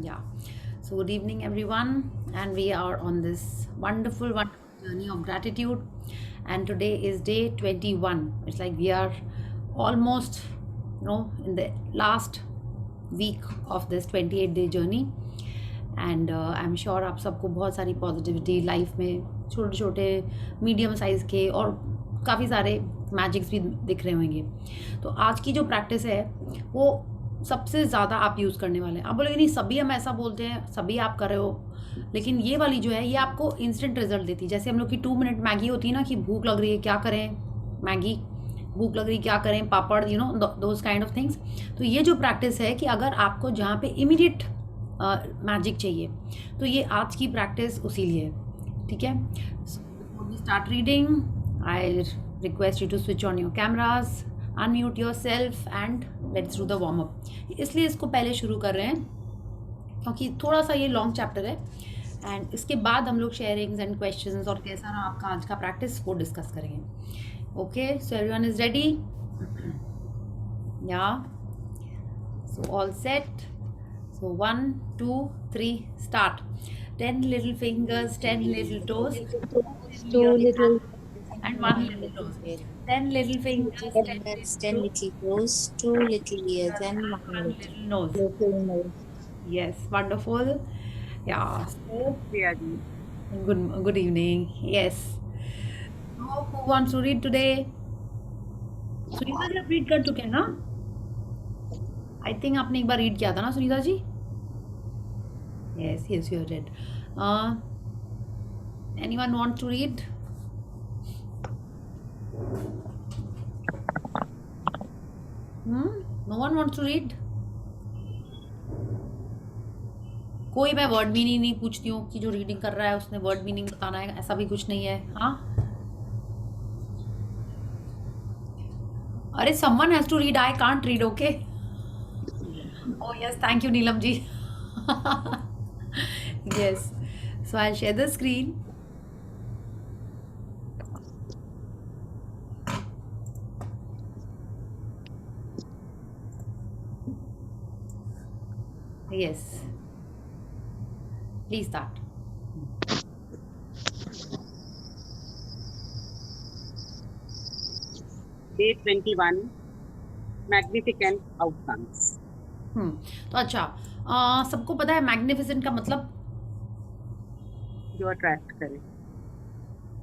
Yeah. So good evening, everyone, and we are on this wonderful, wonderful journey of gratitude. And today is day 21. It's like we are almost, in the last week of this 28-day journey. And I am sure आप सबको बहुत सारी positivity life में छोटे छोटे medium size के और काफ़ी सारे मैजिक्स भी दिख रहे होंगे। तो आज की जो प्रैक्टिस है वो सबसे ज़्यादा आप यूज़ करने वाले हैं। आप बोलेंगे नहीं, सभी हम ऐसा बोलते हैं, सभी आप कर रहे हो, लेकिन ये वाली जो है ये आपको इंस्टेंट रिजल्ट देती है। जैसे हम लोग की 2 मिनट मैगी होती है ना, कि भूख लग रही है क्या करें, मैगी, भूख लग रही क्या करें, पापड़, दोज काइंड ऑफ थिंग्स। तो ये जो प्रैक्टिस है कि अगर आपको जहाँ पे इमीडिएट मैजिक चाहिए तो ये आज की प्रैक्टिस उसी लिए है। ठीक है, start reading, I request you to switch on your cameras, unmute your self and let's do the warm up. इसलिए इसको पहले शुरू कर रहे हैं क्योंकि थोड़ा सा ये लॉन्ग चैप्टर है, एंड इसके बाद हम लोग शेयरिंग्स एंड क्वेश्चंस और कैसा रहा आपका आज का प्रैक्टिस वो डिस्कस करेंगे। Okay, so everyone is ready? या, so all set. So 1, 2, 3, start. 10 little fingers, 10 little toes, 2 little and 1 little toes. 10 little fingers, 10 little toes, 2 little ears, and 1 little nose. little nose. Yes, wonderful. Yeah. So, good evening. Yes. So, who wants to read today? Sunita ji आप read कर चुके हैं ना? I think आपने एक बार read किया था ना Sunita ji? Yes, you read. Anyone want to read? No one wants to read? कोई मैं वर्ड मीनिंग नहीं पूछती हूँ कि जो रीडिंग कर रहा है उसने वर्ड मीनिंग बताना है, ऐसा भी कुछ नहीं है। हाँ, अरे someone has to read, I can't read, okay? Oh yes, thank you Neelam ji. Yes, so I'll share the screen. Yes, please start. Day 21, Magnificent Outcomes. तो अच्छा, सबको पता है मैग्निफिसेंट का मतलब? जो अट्रैक्ट करे।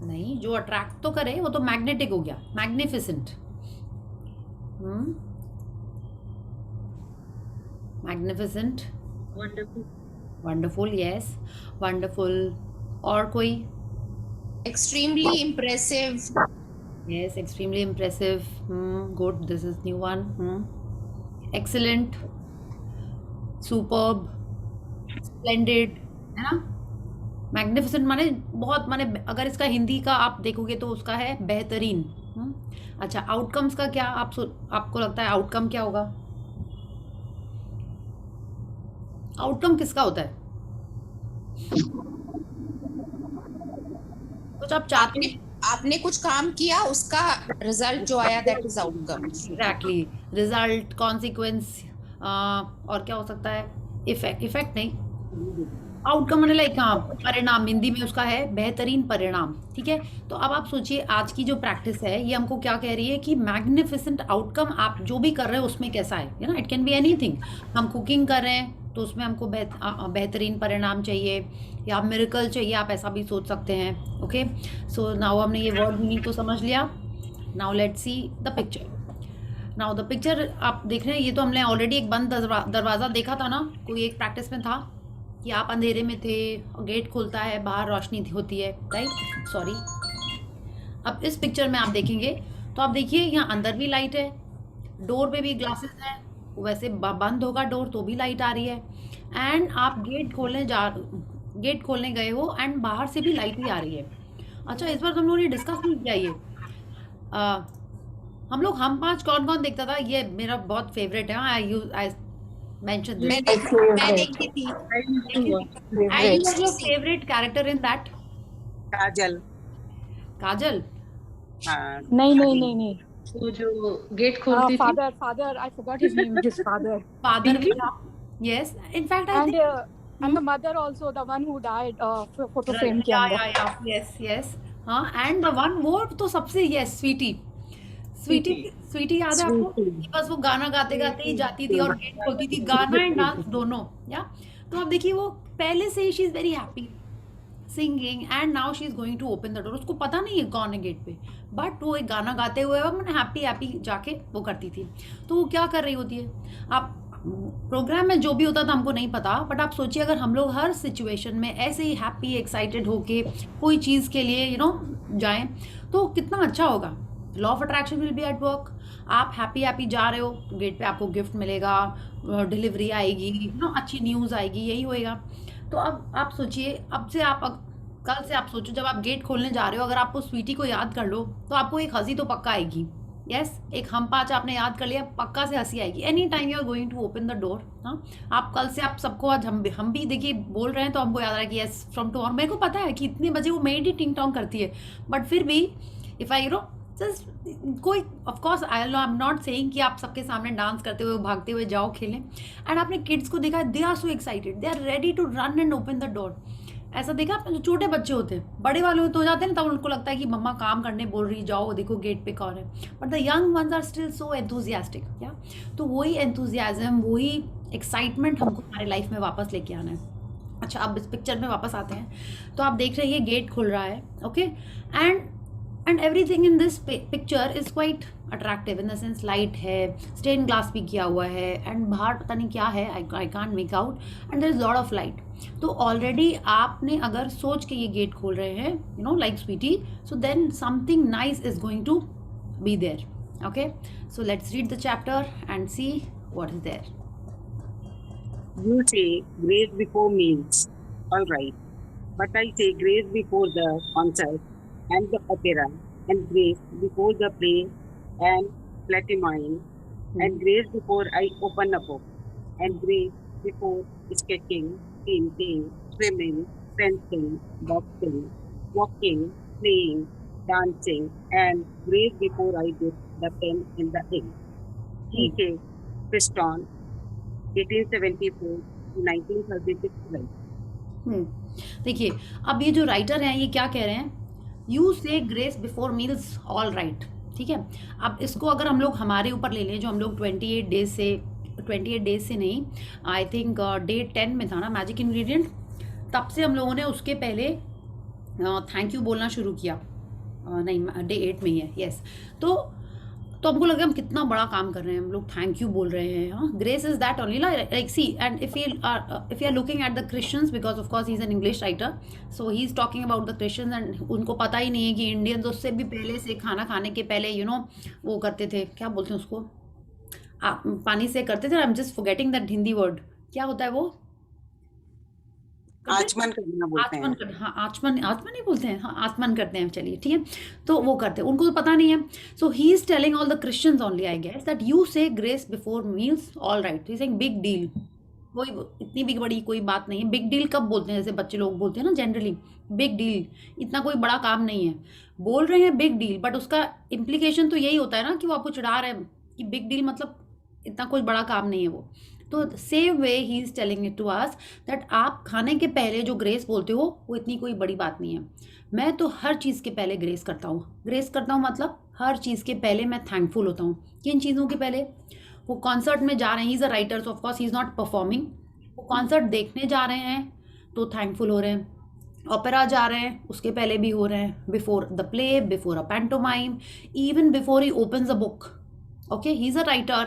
नहीं, जो अट्रैक्ट तो करे वो तो मैग्नेटिक हो गया। Magnificent, magnificent, wonderful, wonderful, yes, wonderful. और कोई? Extremely impressive. Yes, extremely impressive. Good, this is new one. Excellent, superb, splendid, है ना? मैग्निफिसेंट माने बहुत, माने अगर इसका हिंदी का आप देखोगे तो उसका है बेहतरीन। अच्छा, आउटकम्स का क्या आपको लगता है आउटकम क्या होगा? आउटकम किसका होता है? कुछ आप चाहते हैं, आपने कुछ काम किया, उसका रिजल्ट जो आया that is outcome. Exactly, result, consequence, और क्या हो सकता है? इफेक्ट नहीं, आउटकम मैंने लाइक, हाँ, परिणाम, हिंदी में उसका है बेहतरीन परिणाम। ठीक है, तो अब आप सोचिए आज की जो प्रैक्टिस है ये हमको क्या कह रही है कि मैग्निफिसेंट आउटकम आप जो भी कर रहे हो उसमें कैसा है ना? It can be anything. हम कुकिंग कर रहे हैं तो उसमें हमको बेहतरीन परिणाम चाहिए, या मिरेकल चाहिए, आप ऐसा भी सोच सकते हैं। ओके, सो नाउ हमने ये वर्ड मीनिंग तो समझ लिया। Now let's see the picture. Now the picture आप देख रहे हैं, ये तो हमने ऑलरेडी एक बंद दरवाज़ा देखा था ना, कोई एक प्रैक्टिस में था कि आप अंधेरे में थे, गेट खुलता है, बाहर रोशनी होती है, राइट? सॉरी। अब इस पिक्चर में आप देखेंगे तो आप देखिए यहाँ अंदर भी लाइट है, डोर पे भी ग्लासेस है, वैसे बंद होगा डोर तो भी लाइट आ रही है, एंड आप गेट खोलने गए हो एंड बाहर से भी लाइट ही आ रही है। अच्छा, इस बार हम लोगों ने डिस्कस नहीं किया ये, हम पांच कौन कौन देखता था? ये मेरा बहुत फेवरेट है। आई mention this. I was your favorite character in that? काजल। काजल? हाँ, नहीं, वो जो गेट खोलती थी। Father, I forgot his name. His father. Father भी Pinky? था, yes, in fact I think And the mother also, the one who died. Photo frame के या अंदर. यस यस, हाँ, एंड द वन वो तो सबसे, यस, स्वीटी, स्वीटी, Sweetie. स्वीटी याद है आपको Sweetie. कि बस वो गाना गाते गाते ही जाती थी और गेट खोलती थी, गाना एंड डांस दोनों, या। तो अब देखिए वो पहले से ही she is very happy singing and now she is going to open the door. उसको पता नहीं है कौन है गेट पे, बट वो एक गाना गाते हुए मैंने हैप्पी हैप्पी जाके वो करती थी। तो वो क्या कर रही होती है, आप प्रोग्राम में जो भी होता था हमको नहीं पता, बट आप सोचिए अगर हम लोग हर सिचुएशन में ऐसे ही हैप्पी एक्साइटेड होके कोई चीज़ के लिए जाएं तो कितना अच्छा होगा। Law of attraction will be at work. आप हैप्पी हैप्पी जा रहे हो तो गेट पे आपको गिफ्ट मिलेगा, डिलीवरी आएगी, अच्छी न्यूज़ आएगी, यही होएगा। तो अब आप सोचिए, अब से आप कल से आप सोचो जब आप गेट खोलने जा रहे हो, अगर आपको स्वीटी को याद कर लो तो आपको एक हंसी तो पक्का आएगी। यस, एक हम पाँच आपने याद कर लिया, पक्का से हंसी आएगी any time you are going to open the door. हाँ, आप कल से आप सबको, आज हम भी देखिए बोल रहे हैं तो हमको याद आ रहा है कि यस फ्रॉम टुमारो। मेरे को पता है कि इतने बजे वो मेड ही टिंग टोंग करती है, बट फिर भी इफ आई जस्ट कोई, of course I am not saying कि आप सबके सामने डांस करते हुए भागते हुए जाओ खेलें। एंड आपने किड्स को देखा, they are so excited, they are ready to run and open the door. ऐसा देखा आपने, जो छोटे बच्चे होते हैं, बड़े वाले तो हो जाते हैं ना, तब उनको लगता है कि मम्मा काम करने बोल रही, जाओ देखो गेट पे कौन है, but the young ones are still so enthusiastic. या तो वही एंथुजियाज्म, वही एक्साइटमेंट हमको हमारे लाइफ में वापस लेके आना है। अच्छा, अब इस पिक्चर में वापस आते हैं तो आप देख रहे हैं ये गेट खुल रहा है, okay, and everything in this picture is quite attractive in the sense light है, स्टेन ग्लास भी किया हुआ है, एंड बाहर पता नहीं क्या है, I can't make out, and there is lot of light. तो ऑलरेडी आपने अगर सोच के ये गेट खोल रहे हैं like sweetie, so then something nice is going to be there. Okay, so let's read the chapter and see what is there. You say grace before meals. All right. But I say grace before the concert and the opera, and grace before the play and pantomime, and grace before I open a book, and grace before sketching, painting, swimming, fencing, boxing, walking, playing, dancing, and grace before I dip the pen in the ink. T.K. Preston, 1874 to 1936. देखिए, अब ये जो writer हैं ये क्या कह रहे हैं, you say grace before meals, all right, ठीक है। अब इसको अगर हम लोग हमारे ऊपर ले लें, जो हम लोग 28 डेज से नहीं, आई थिंक डे 10 में था ना मैजिक इंग्रेडिएंट, तब से हम लोगों ने उसके पहले थैंक यू बोलना शुरू किया, नहीं डे 8 में ही है, यस। तो हमको लगा हम कितना बड़ा काम कर रहे हैं, हम लोग थैंक यू बोल रहे हैं। हाँ, grace is that only, like see, and if you are looking at the Christians, because of course he is an English writer, so he is talking about the Christians, and उनको पता ही नहीं है कि Indians उससे भी पहले से खाना खाने के पहले वो करते थे, क्या बोलते हैं उसको, पानी से करते थे। I am just forgetting that Hindi word, क्या होता है वो, आचमन करना बोलते हैं। हाँ, आचमन नहीं बोलते हैं, हाँ आचमन करते हैं, चलिए ठीक है, तो वो करते हैं, उनको तो पता नहीं है। So he is telling all the Christians only, I guess, that you say grace before meals, all right, he is saying big deal, कोई इतनी बिग बड़ी कोई बात नहीं है। बिग डील कब बोलते हैं, जैसे बच्चे लोग बोलते हैं ना जनरली, बिग डील, इतना कोई बड़ा काम नहीं है, बोल रहे हैं बिग डील, बट उसका इम्प्लीकेशन तो यही होता है ना कि वो आपको चिढ़ा रहे हैं कि बिग डील मतलब इतना कोई बड़ा काम नहीं है वो। तो same way he is telling it to us that आप खाने के पहले जो ग्रेस बोलते हो वो इतनी कोई बड़ी बात नहीं है। मैं तो हर चीज़ के पहले ग्रेस करता हूँ मतलब हर चीज़ के पहले मैं थैंकफुल होता हूँ। किन चीज़ों के पहले, वो कॉन्सर्ट में जा रहे हैं, ही is a writer, so of course he is not performing, वो कॉन्सर्ट देखने जा रहे हैं तो थैंकफुल हो रहे हैं, ओपेरा जा रहे हैं उसके पहले भी हो रहे हैं, before the play, before a pantomime, even before he opens a book, okay, he's a writer,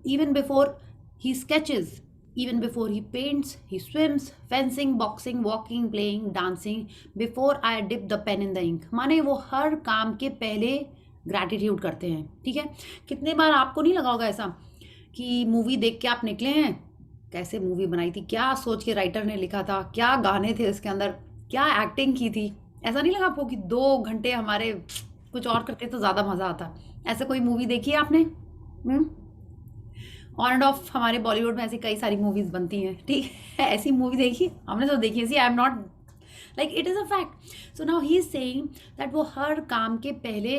even before he sketches, even before he paints, he swims, fencing, boxing, walking, playing, dancing, before I dip the pen in the ink, माने वो हर काम के पहले gratitude करते हैं, ठीक है। कितने बार आपको नहीं लगा होगा ऐसा कि मूवी देख के आप निकले हैं, कैसे मूवी बनाई थी, क्या सोच के राइटर ने लिखा था, क्या गाने थे उसके अंदर, क्या एक्टिंग की थी, ऐसा नहीं लगा आपको कि 2 घंटे हमारे कुछ और करते तो ज़्यादा मज़ा आता। ऐसे कोई मूवी देखी है आपने? ऑन एंड ऑफ हमारे बॉलीवुड में ऐसी कई सारी मूवीज़ बनती हैं, ठीक है, ऐसी मूवी देखी हमने तो देखी है, I am not like, it is a fact. So now he is saying that वो हर काम के पहले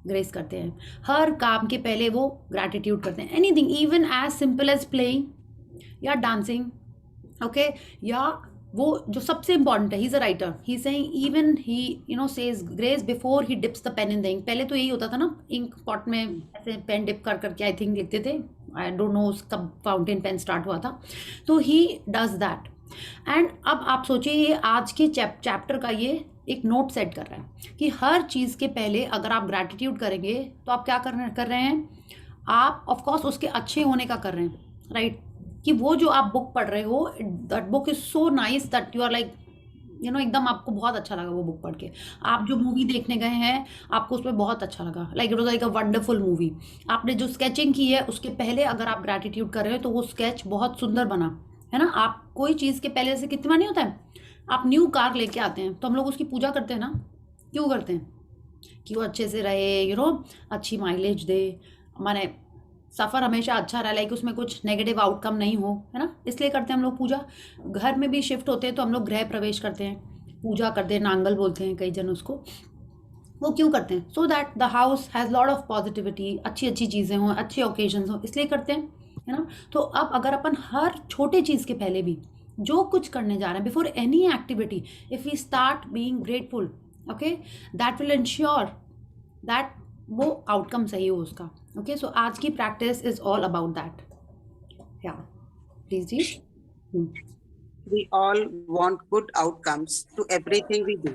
ग्रेस करते हैं, हर काम के पहले वो ग्रैटिट्यूड करते हैं, anything even as simple as playing या डांसिंग, ओके, या वो जो सबसे इंपॉर्टेंट है, he is a writer, he saying even he says grace before he dips the pen in the ink. पहले तो यही होता था ना, इंक पॉट में ऐसे पेन डिप कर करके आई थिंक लिखते थे, आई डोंट नो कब फाउंटेन पेन स्टार्ट हुआ था, तो ही डज दैट। एंड अब आप सोचिए ये आज के चैप्टर का ये एक नोट सेट कर रहा है कि हर चीज़ के पहले अगर आप ग्रैटिट्यूड करेंगे तो आप क्या कर रहे हैं, आप ऑफकोर्स उसके अच्छे होने का कर रहे हैं, राइट, कि वो जो आप बुक पढ़ रहे हो, that book is so nice that you are like एकदम आपको बहुत अच्छा लगा वो बुक पढ़ के। आप जो मूवी देखने गए हैं आपको उसमें बहुत अच्छा लगा, like it was like a wonderful movie. आपने जो स्केचिंग की है उसके पहले अगर आप ग्रैटिट्यूड कर रहे हो तो वो स्केच बहुत सुंदर बना है ना। आप कोई चीज़ के पहले से कितना नहीं होता है, आप न्यू कार लेके आते हैं तो हम लोग उसकी पूजा करते हैं ना, क्यों करते हैं, कि वो अच्छे से रहे, अच्छी माइलेज दे, माने सफ़र हमेशा अच्छा रहा, लाइक उसमें कुछ नेगेटिव आउटकम नहीं हो, है ना, इसलिए करते हैं हम लोग पूजा। घर में भी शिफ्ट होते हैं तो हम लोग गृह प्रवेश करते हैं, पूजा करते हैं, नांगल बोलते हैं कई जन उसको। वो क्यों करते हैं, so that the house has lot of positivity, अच्छी अच्छी चीज़ें हों, अच्छे ओकेजन्स हों, इसलिए करते हैं, है ना। तो अब अगर अपन हर छोटे चीज़ के पहले भी जो कुछ करने जा रहे हैं, before any activity, if we start being grateful, okay, that will ensure that वो आउटकम सही हो उसका, ओके। सो आज की practice is all about that, yeah please ji. We all want good outcomes to everything we do.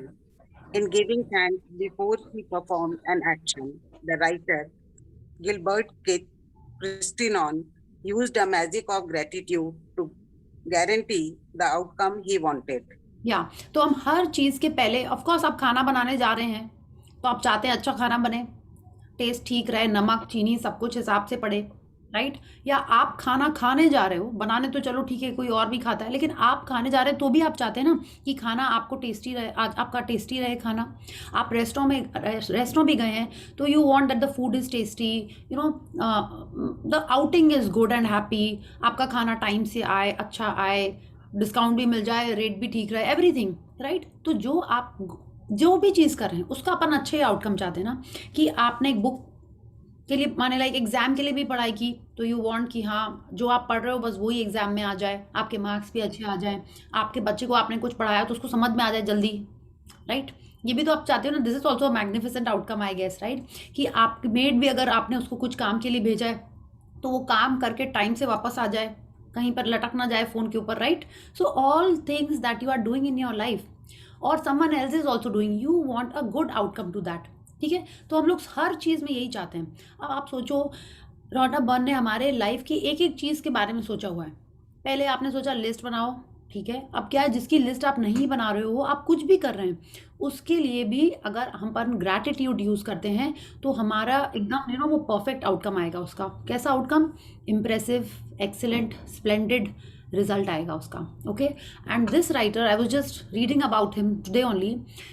In giving thanks before he performed an action, the writer Gilbert Keith Christinon used a magic of gratitude to guarantee the outcome he wanted. या तो हम हर चीज़ के पहले, of course आप खाना बनाने जा रहे हैं तो आप चाहते हैं अच्छा खाना बने, टेस्ट ठीक रहे, नमक चीनी सब कुछ हिसाब से पड़े, राइट। या आप खाना खाने जा रहे हो, बनाने तो चलो ठीक है कोई और भी खाता है, लेकिन आप खाने जा रहे हैं तो भी आप चाहते हैं ना कि खाना आपको टेस्टी रहे, आपका टेस्टी रहे खाना। आप रेस्टोरेंट भी गए हैं तो you want that the food is tasty, the outing is good and happy, आपका खाना टाइम से आए, अच्छा आए, डिस्काउंट भी मिल जाए, रेट भी ठीक रहे, एवरीथिंग, राइट। तो जो भी चीज़ कर रहे हैं उसका अपन अच्छे आउटकम चाहते हैं ना, कि आपने एक बुक के लिए, माने लाइक एग्ज़ाम के लिए भी पढ़ाई की तो यू वांट कि हाँ जो आप पढ़ रहे हो बस वही एग्ज़ाम में आ जाए, आपके मार्क्स भी अच्छे आ जाएं, आपके बच्चे को आपने कुछ पढ़ाया तो उसको समझ में आ जाए जल्दी, राइट। ये भी तो आप चाहते हो ना, this is also magnificent outcome I guess, right, कि आपकी मेड भी अगर आपने उसको कुछ काम के लिए भेजा है तो वो काम करके टाइम से वापस आ जाए, कहीं पर लटक ना जाए फ़ोन के ऊपर, right. So all things that you are doing in your life और someone else is also doing, you want a good outcome to that, ठीक है। तो हम लोग हर चीज़ में यही चाहते हैं। अब आप सोचो, रोना बर्न ने हमारे लाइफ की एक एक चीज़ के बारे में सोचा हुआ है। पहले आपने सोचा लिस्ट बनाओ, ठीक है, अब क्या है, जिसकी लिस्ट आप नहीं बना रहे हो, आप कुछ भी कर रहे हैं, उसके लिए भी अगर हम पर ग्रैटिट्यूड यूज़ करते हैं तो हमारा एकदम वो परफेक्ट आउटकम आएगा उसका। कैसा outcome, impressive, excellent, splendid result आएगा उसका, okay. And this writer, I was just reading about him today only,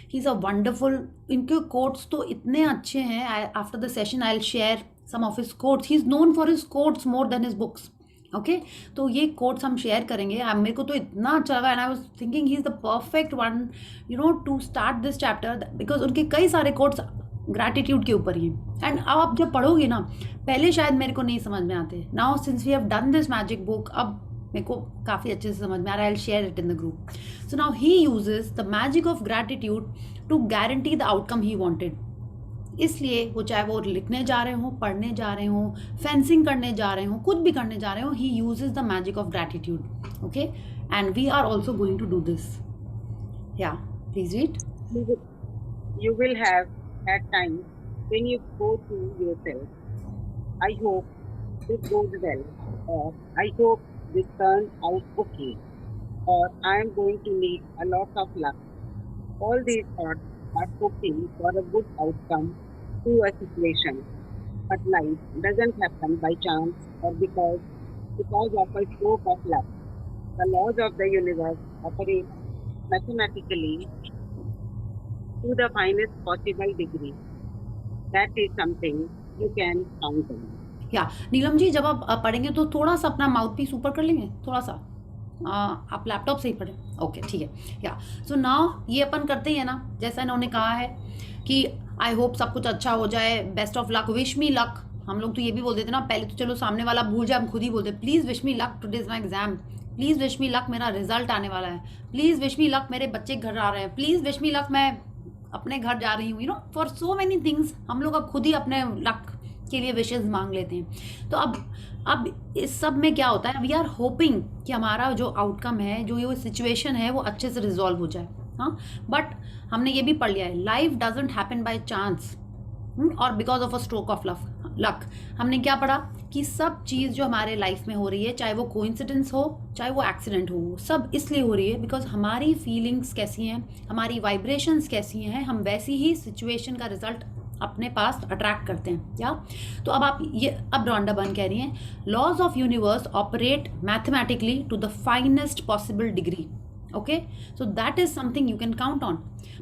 he is a wonderful, इनके कोट्स तो इतने अच्छे हैं। After the session I will share some of his quotes, he is known for his quotes more than his books, okay. तो ये quotes हम share करेंगे। मेरे को तो इतना अच्छा लगा and I was thinking he is the perfect one two start this chapter, because उनके कई सारे कोट्स ग्रैटिट्यूड के ऊपर ही हैं। एंड अब आप जब पढ़ोगे ना, पहले शायद मेरे को नहीं समझ में आते, now since we have done this magic book, अब मेरे को काफ़ी अच्छे से समझ में आ रहा है। I will share it in the group. So now he uses the magic of gratitude to guarantee the outcome he wanted. इसलिए वो चाहे वो लिखने जा रहे हो, पढ़ने जा रहे हो, फेंसिंग करने जा रहे हो, कुछ भी करने जा रहे हो, he uses the magic of gratitude, okay. And we are also going to do this, yeah please read. You will have at times when you go to yourself, I hope this goes well, or I hope this turns out okay, or I am going to need a lot of luck. All these thoughts are hoping for a good outcome to a situation, but life doesn't happen by chance or because of a stroke of luck. The laws of the universe operate mathematically to the finest possible degree. That is something you can count on. या नीलम जी, जब आप पढ़ेंगे तो थोड़ा सा अपना mouth piece ऊपर कर लेंगे, थोड़ा सा आप लैपटॉप से ही पढ़ें, ओके, ठीक है। या सो नाउ ये अपन करते ही है ना, जैसा इन्होंने कहा है कि आई होप सब कुछ अच्छा हो जाए, best of luck, wish me luck. हम लोग तो ये भी बोल देते ना, पहले तो चलो सामने वाला भूल जाए, हम खुद ही बोलते please wish me luck, today is my exam, please wish me luck, मेरा रिजल्ट आने वाला है, प्लीज़ विश मी लक, मेरे बच्चे घर आ रहे हैं, प्लीज़ विश मी लक, मैं अपने घर जा रही हूँ, you know, for so many things हम लोग अब खुद ही अपने लक के लिए विशेष मांग लेते हैं। तो अब इस सब में क्या होता है, वी आर होपिंग कि हमारा जो आउटकम है, जो ये सिचुएशन है, वो अच्छे से रिजॉल्व हो जाए। हाँ, बट हमने ये भी पढ़ लिया है, life doesn't happen by chance और because of a stroke of luck. हमने क्या पढ़ा कि सब चीज़ जो हमारे लाइफ में हो रही है, चाहे वो कोइंसिडेंस हो, चाहे वो एक्सीडेंट हो, सब इसलिए हो रही है बिकॉज हमारी फीलिंग्स कैसी हैं, हमारी वाइब्रेशंस कैसी हैं, हम वैसी ही सिचुएशन का रिजल्ट अपने पास अट्रैक्ट करते हैं। या तो अब आप ये, अब रॉन्डा बर्न कह रही हैं, laws of universe operate mathematically to the finest possible degree. Okay, so that is something you can count on.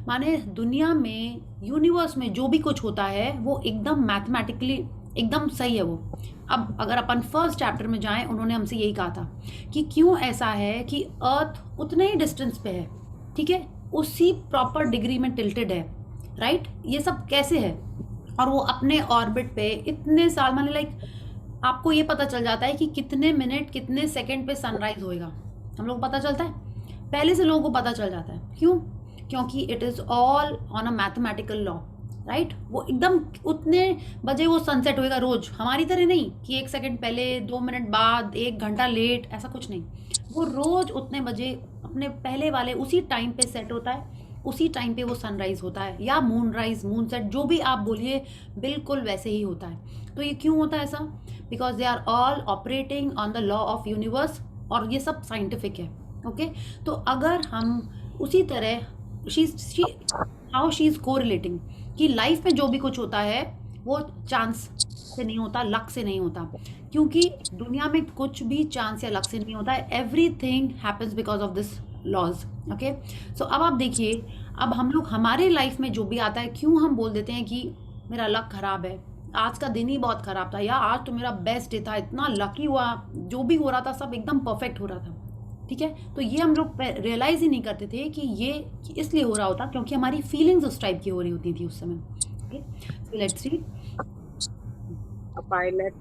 माने दुनिया में, यूनिवर्स में जो भी कुछ होता है वो एकदम मैथमेटिकली एकदम सही है वो। अब अगर अपन फर्स्ट चैप्टर में जाएं, उन्होंने हमसे यही कहा था कि क्यों ऐसा है कि अर्थ उतने ही डिस्टेंस पे है, ठीक है, उसी प्रॉपर डिग्री में टिल्टेड है, राइट, ये सब कैसे है, और वो अपने ऑर्बिट पे इतने साल, माने लाइक आपको ये पता चल जाता है कि कितने मिनट कितने सेकंड पे सनराइज होएगा, हम लोग पता चलता है, पहले से लोगों को पता चल जाता है। क्यों? क्योंकि it is all on a mathematical law, right. वो एकदम उतने बजे वो सनसेट होएगा रोज, हमारी तरह नहीं कि 1 सेकंड पहले, 2 मिनट बाद, 1 घंटा लेट, ऐसा कुछ नहीं। वो रोज उतने बजे अपने पहले वाले उसी टाइम पे सेट होता है, उसी टाइम पे वो सनराइज होता है, या मून राइज, मून सेट, जो भी आप बोलिए, बिल्कुल वैसे ही होता है। तो ये क्यों होता है ऐसा? Because they are all operating on the law of universe, और ये सब साइंटिफिक है। ओके, तो अगर हम उसी तरह हाउ शी इज कोरिलेटिंग कि लाइफ में जो भी कुछ होता है वो चांस से नहीं होता, लक से नहीं होता, क्योंकि दुनिया में कुछ भी चांस या लक से नहीं होता है, everything happens because of this laws. Okay, so अब आप देखिए, अब हम लोग हमारे लाइफ में जो भी आता है, क्यों हम बोल देते हैं कि मेरा लक खराब है, आज का दिन ही बहुत खराब था, या आज तो मेरा बेस्ट डे था, इतना लकी हुआ, जो भी हो रहा था सब एकदम परफेक्ट हो रहा था, ठीक है। तो ये हम लोग रियलाइज ही नहीं करते थे कि ये इसलिए हो रहा होता क्योंकि हमारी फीलिंग्स उस टाइप की हो रही होती थी उस समय। Okay, so let's read. A pilot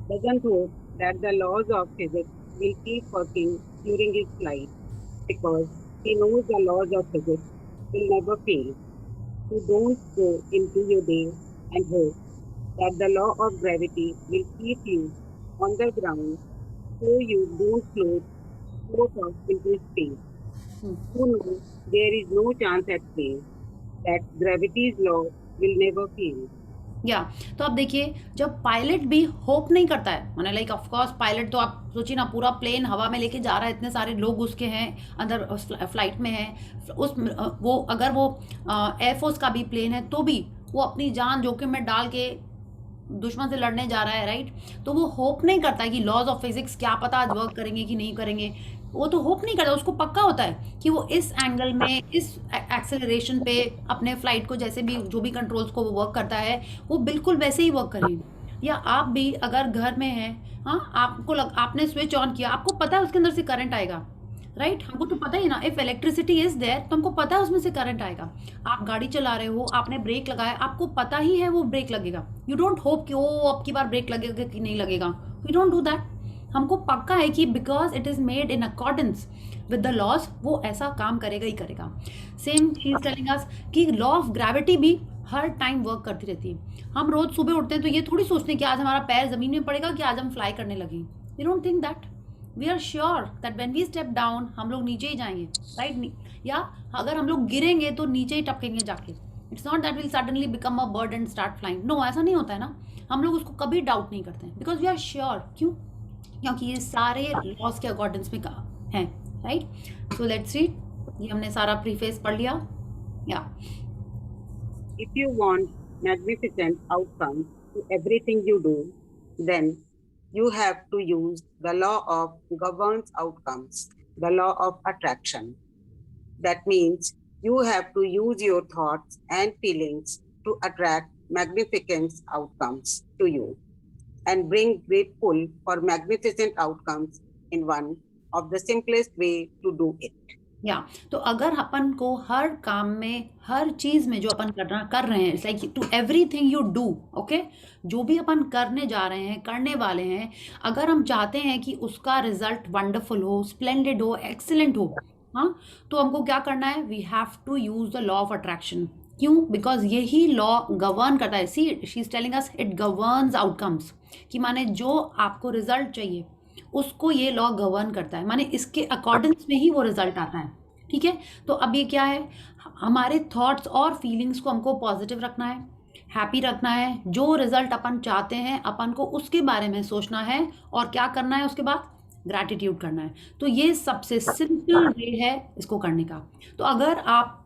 doesn't hope that the laws of physics will keep working during his flight because he knows the laws of physics will never fail. So don't go into your day and hope that the law of gravity will keep you on the ground so you don't float off into space. You know there is no chance at play that gravity's law will never fail. या तो आप देखिए, जब pilot भी hope नहीं करता है, माने लाइक ऑफ कोर्स पायलट तो आप सोचिए ना, पूरा प्लेन हवा में लेके जा रहा है, इतने सारे लोग उसके हैं अंदर, फ्लाइट में हैं, उस वो अगर वो एयरफोर्स का भी प्लेन है तो भी वो अपनी जान जोखिम में डाल के दुश्मन से लड़ने जा रहा है, राइट। तो वो होप नहीं करता है कि लॉज ऑफ फिजिक्स क्या पता आज वर्क करेंगे कि नहीं करेंगे, वो तो होप नहीं करता, उसको पक्का होता है कि वो इस एंगल में, इस एक्सेलरेशन पे अपने फ्लाइट को, जैसे भी जो भी कंट्रोल्स को वो वर्क करता है, वो बिल्कुल वैसे ही वर्क करेंगे। या आप भी अगर घर में हैं, हाँ, आपने स्विच ऑन किया, आपको पता है उसके अंदर से करंट आएगा, राइट, हमको तो पता ही ना, इफ इलेक्ट्रिसिटी इज देयर तो हमको पता है उसमें से करंट आएगा। आप गाड़ी चला रहे हो, आपने ब्रेक लगाया, आपको पता ही है वो ब्रेक लगेगा, यू डोंट होप कि ओ अब की बार ब्रेक लगेगा कि नहीं लगेगा, वी डोंट डू दैट। हमको पक्का है कि because it is made in accordance with the laws, वो ऐसा काम करेगा ही करेगा। Same she is telling us कि लॉ ऑफ ग्रेविटी भी हर टाइम वर्क करती रहती है। हम रोज सुबह उठते हैं तो ये थोड़ी सोचते हैं कि आज हमारा पैर जमीन में पड़ेगा कि आज हम फ्लाई करने लगे, we don't think that, we are sure that when we step down हम लोग नीचे ही जाएंगे, राइट, या अगर हम लोग गिरेंगे तो नीचे ही टपकेंगे जाके। It's not that will suddenly become a bird and start flying, no, ऐसा नहीं होता है ना, हम लोग उसको कभी डाउट नहीं करते हैं बिकॉज वी आर श्योर। क्यों? क्योंकि ये सारे लॉज के अकॉर्डेंस में हैं, राइट। सो लेट्स रीड, ये हमने सारा प्रीफेस पढ़ लिया। या If you want magnificent outcomes to everything you do, then you have to use the law of governs outcomes, the law of attraction. That means you have to use your thoughts and feelings to attract magnificent outcomes to you and bring great pull for magnificent outcomes in one of the simplest way to do it. या तो अगर अपन को हर काम में, हर चीज में जो अपन कर रहे हैं, like to everything you do, okay, जो भी अपन करने जा रहे हैं, करने वाले हैं, अगर हम चाहते हैं कि उसका रिजल्ट वंडरफुल हो, स्प्लेंडेड हो, एक्सीलेंट हो, हाँ, तो हमको क्या करना है? We have to use the law of attraction. क्यों? बिकॉज यही लॉ गवर्न करता है। See, she is telling us it governs outcomes, कि माने जो आपको रिजल्ट चाहिए उसको ये लॉ गवर्न करता है, माने इसके अकॉर्डिंग्स में ही वो रिजल्ट आता है। ठीक है, तो अब ये क्या है? हमारे थॉट्स और फीलिंग्स को हमको पॉजिटिव रखना है, हैप्पी रखना है। जो रिजल्ट अपन चाहते हैं अपन को उसके बारे में सोचना है, और क्या करना है उसके बाद? ग्रैटिट्यूड करना है। तो ये सबसे सिंपल वे है इसको करने का। तो अगर आप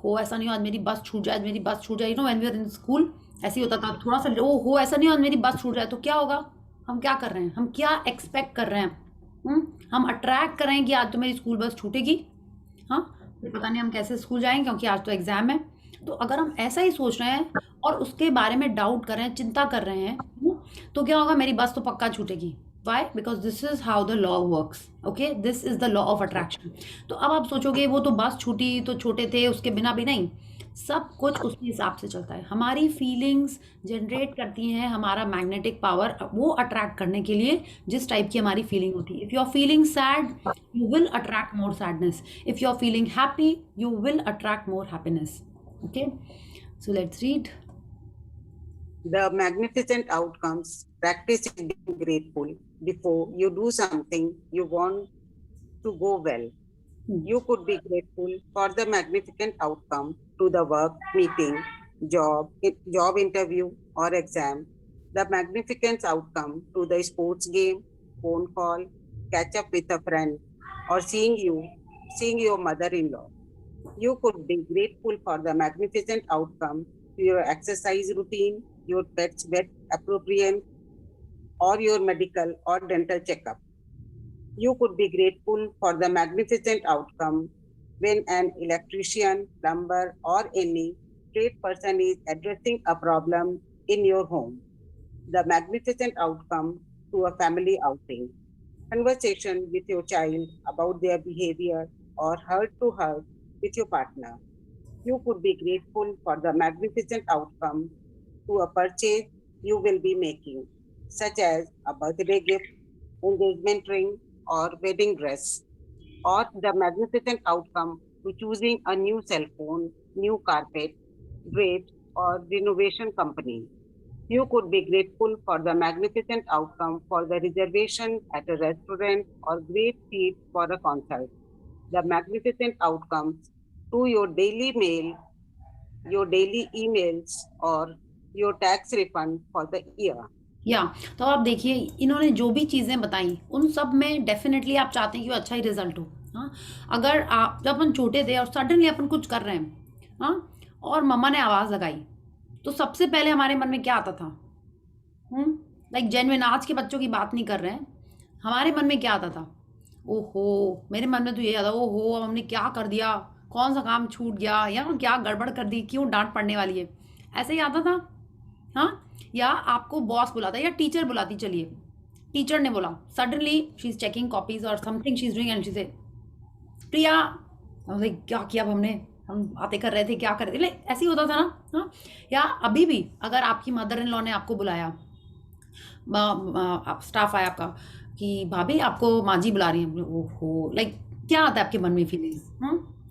हो ऐसा नहीं हो आज मेरी बस छूट जाए, आज मेरी बस छूट जाए, when we are in school ऐसे ही होता था थोड़ा सा, ओ हो ऐसा नहीं हो आज मेरी बस छूट जाए, तो क्या होगा? हम क्या कर रहे हैं? हम क्या एक्सपेक्ट कर रहे हैं? हम अट्रैक्ट कर रहे हैं कि आज तो मेरी स्कूल बस छूटेगी, हाँ, फिर पता नहीं हम कैसे स्कूल जाएंगे क्योंकि आज तो एग्जाम है। तो अगर हम ऐसा ही सोच रहे हैं और उसके बारे में डाउट कर रहे हैं, चिंता कर रहे हैं, तो क्या होगा? मेरी बस तो पक्का छूटेगी। Why? Because this is how the law works, okay, this is the law of attraction. तो अब आप सोचोगे वो तो बस छूटी तो छोटे थे, उसके बिना भी नहीं, सब कुछ उसके हिसाब से चलता है। हमारी फीलिंग्स जनरेट करती हैं हमारा मैग्नेटिक पावर, वो अट्रैक्ट करने के लिए जिस टाइप की हमारी फीलिंग होती है। If you are feeling sad you will attract more sadness, if you are feeling happy you will attract more happiness. Okay, so let's read. The magnificent outcomes. Practice being grateful before you do something you want to go well. You could be grateful for the magnificent outcome to the work meeting, job interview, or exam. The magnificent outcome to the sports game, phone call, catch up with a friend, or seeing your mother-in-law. You could be grateful for the magnificent outcome to your exercise routine, your pet's vet appropriate, or your medical or dental checkup. You could be grateful for the magnificent outcome when an electrician, plumber, or any trade person is addressing a problem in your home. The magnificent outcome to a family outing. Conversation with your child about their behavior or heart to heart with your partner. You could be grateful for the magnificent outcome to a purchase you will be making, such as a birthday gift, engagement ring, or wedding dress, or the magnificent outcome to choosing a new cell phone, new carpet, drapes, or renovation company. You could be grateful for the magnificent outcome for the reservation at a restaurant or great seat for a concert. The magnificent outcomes to your daily mail, your daily emails, or your tax refund for the year. या तो आप देखिए इन्होंने जो भी चीज़ें बताई उन सब में डेफिनेटली आप चाहते हैं कि वो अच्छा ही रिजल्ट हो। हाँ, अगर आप जब अपन छोटे थे और सडनली अपन कुछ कर रहे हैं, हाँ, और मम्मा ने आवाज़ लगाई, तो सबसे पहले हमारे मन में क्या आता था? लाइक जेन्युइन, आज के बच्चों की बात नहीं कर रहे हैं, हमारे मन में क्या आता था? ओहो, मेरे मन में तो ये आता, ओहो अब हमने क्या कर दिया, कौन सा काम छूट गया, या क्या गड़बड़ कर दी, क्यों डांट पड़ने वाली है, ऐसे ही आता था। हाँ, या आपको बॉस बुलाता या टीचर बुलाती, चलिए टीचर ने बोला, suddenly she is checking copies और something she is doing and she say Priya, क्या किया अब हमने, हम बातें कर रहे थे, क्या कर रहे थे, ऐसे ही होता था ना। हाँ, या अभी भी अगर आपकी मदर इन लॉ ने आपको बुलाया, स्टाफ आया आपका कि भाभी आपको माँ जी बुला रही हैं, ओहो, लाइक क्या आता है आपके मन में फीलिंग्स?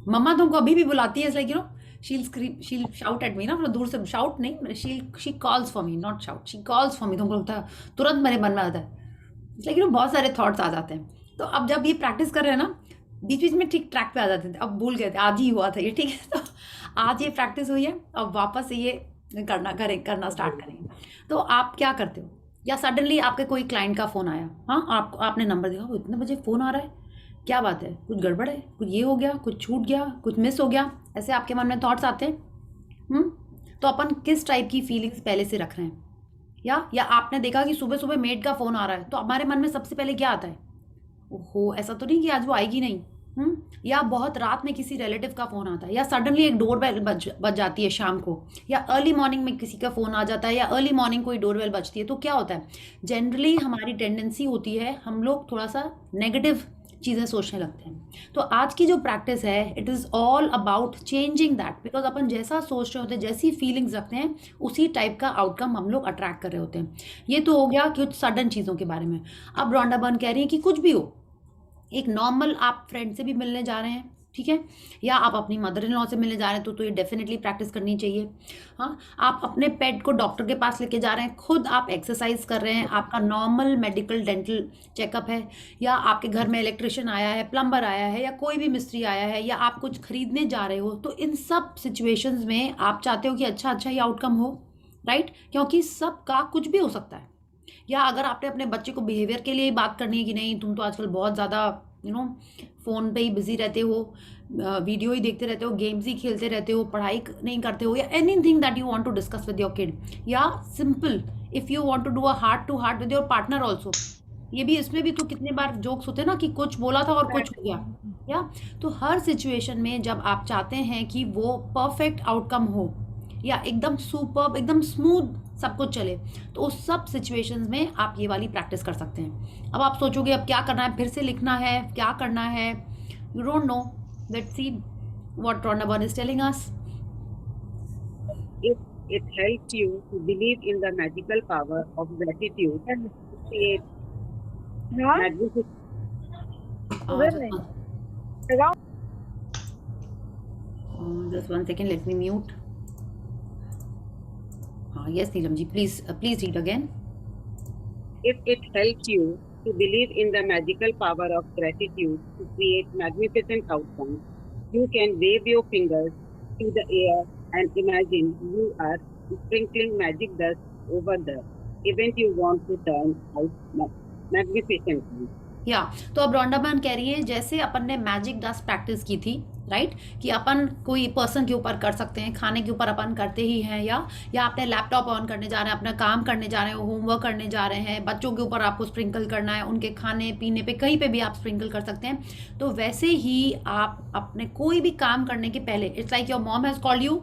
मम्मा तुमको अभी भी बुलाती है, like she'll shout at me ना, दूर से शाउट नहीं, she calls for me, not shout, she calls for me। तुमको लगता है तुरंत मेरे मन में आता है, लेकिन बहुत सारे थॉट्स आ जाते हैं। तो अब जब ये प्रैक्टिस कर रहे हैं ना, बीच बीच में ठीक ट्रैक पे आ जाते थे, अब भूल गए थे, आज ही हुआ था ये, ठीक है, तो आज ये प्रैक्टिस हुई है, अब वापस से ये करना स्टार्ट करेंगे। तो आप क्या करते हो? या सडनली आपके कोई क्लाइंट का फ़ोन आया, हाँ, आपने नंबर दिया, इतने बजे फ़ोन आ रहा है, क्या बात है, कुछ गड़बड़ है, कुछ ये हो गया, कुछ छूट गया, कुछ मिस हो गया, ऐसे आपके मन में थॉट्स आते हैं। तो अपन किस टाइप की फीलिंग्स पहले से रख रहे हैं? या आपने देखा कि सुबह सुबह मेड का फ़ोन आ रहा है, तो हमारे मन में सबसे पहले क्या आता है? ओहो, ऐसा तो नहीं कि आज वो आएगी नहीं। या बहुत रात में किसी रिलेटिव का फ़ोन आता है, या सडनली एक डोरबेल बज जाती है शाम को, या अर्ली मॉर्निंग में किसी का फ़ोन आ जाता है, या अर्ली मॉर्निंग कोई डोरबेल बजती है, तो क्या होता है? जनरली हमारी टेंडेंसी होती है हम लोग थोड़ा सा नेगेटिव चीज़ें सोचने लगते हैं। तो आज की जो प्रैक्टिस है it is all about changing that, because अपन जैसा सोच रहे होते हैं, जैसी फीलिंग्स रखते हैं, उसी टाइप का आउटकम हम लोग अट्रैक्ट कर रहे होते हैं। ये तो हो गया कुछ सडन चीज़ों के बारे में। अब रॉन्डा बर्न कह रही है कि कुछ भी हो, एक नॉर्मल आप फ्रेंड से भी मिलने जा रहे हैं, ठीक है, या आप अपनी मदर इन लॉ से मिलने जा रहे हैं, तो ये डेफिनेटली प्रैक्टिस करनी चाहिए। हाँ, आप अपने पेट को डॉक्टर के पास लेके जा रहे हैं, खुद आप एक्सरसाइज कर रहे हैं, आपका नॉर्मल मेडिकल डेंटल चेकअप है, या आपके घर में इलेक्ट्रिशियन आया है, प्लम्बर आया है, या कोई भी मिस्त्री आया है, या आप कुछ खरीदने जा रहे हो, तो इन सब सिचुएशंस में आप चाहते हो कि अच्छा अच्छा ये आउटकम हो, राइट? क्योंकि सबका कुछ भी हो सकता है। या अगर आपने अपने बच्चे को बिहेवियर के लिए ही बात करनी है कि नहीं तुम तो आजकल बहुत ज़्यादा फ़ोन पे ही बिजी रहते हो, वीडियो ही देखते रहते हो, गेम्स ही खेलते रहते हो, पढ़ाई नहीं करते हो, या anything that you want to discuss with your kid, या simple if you want to do a heart to heart with your partner also. ये भी, इसमें भी तो कितने बार जोक्स होते हैं ना कि कुछ बोला था और कुछ हो गया। या तो हर सिचुएशन में जब आप चाहते हैं कि वो परफेक्ट आउटकम हो या एकदम सुपर्ब, एकदम स्मूथ सब कुछ चले, तो उस सब सिचुएशंस में आप ये वाली प्रैक्टिस कर सकते हैं। अब आप सोचोगे अब क्या करना है, फिर से लिखना है, क्या करना है, you don't know. Let's see what Rhonda Byrne is telling us. If it helps you to believe in the magical power of gratitude, create magnificent. Just one second, let me mute. Yes, Neelam ji, please read again. If it helps you to believe in the magical power of gratitude to create magnificent outcomes, you can wave your fingers to the air and imagine you are sprinkling magic dust over the event you want to turn out magnificently. या तो अब Rhonda burn कह रही है जैसे अपन ने magic dust practice की थी, राइट, कि अपन कोई पर्सन के ऊपर कर सकते हैं, खाने के ऊपर अपन करते ही हैं, या आपने लैपटॉप ऑन करने जा रहे हैं, अपना काम करने जा रहे हो, होमवर्क करने जा रहे हैं, बच्चों के ऊपर आपको स्प्रिंकल करना है, उनके खाने पीने पे कहीं पे भी आप स्प्रिंकल कर सकते हैं। तो वैसे ही आप अपने कोई भी काम करने के पहले, it's like your mom has called you,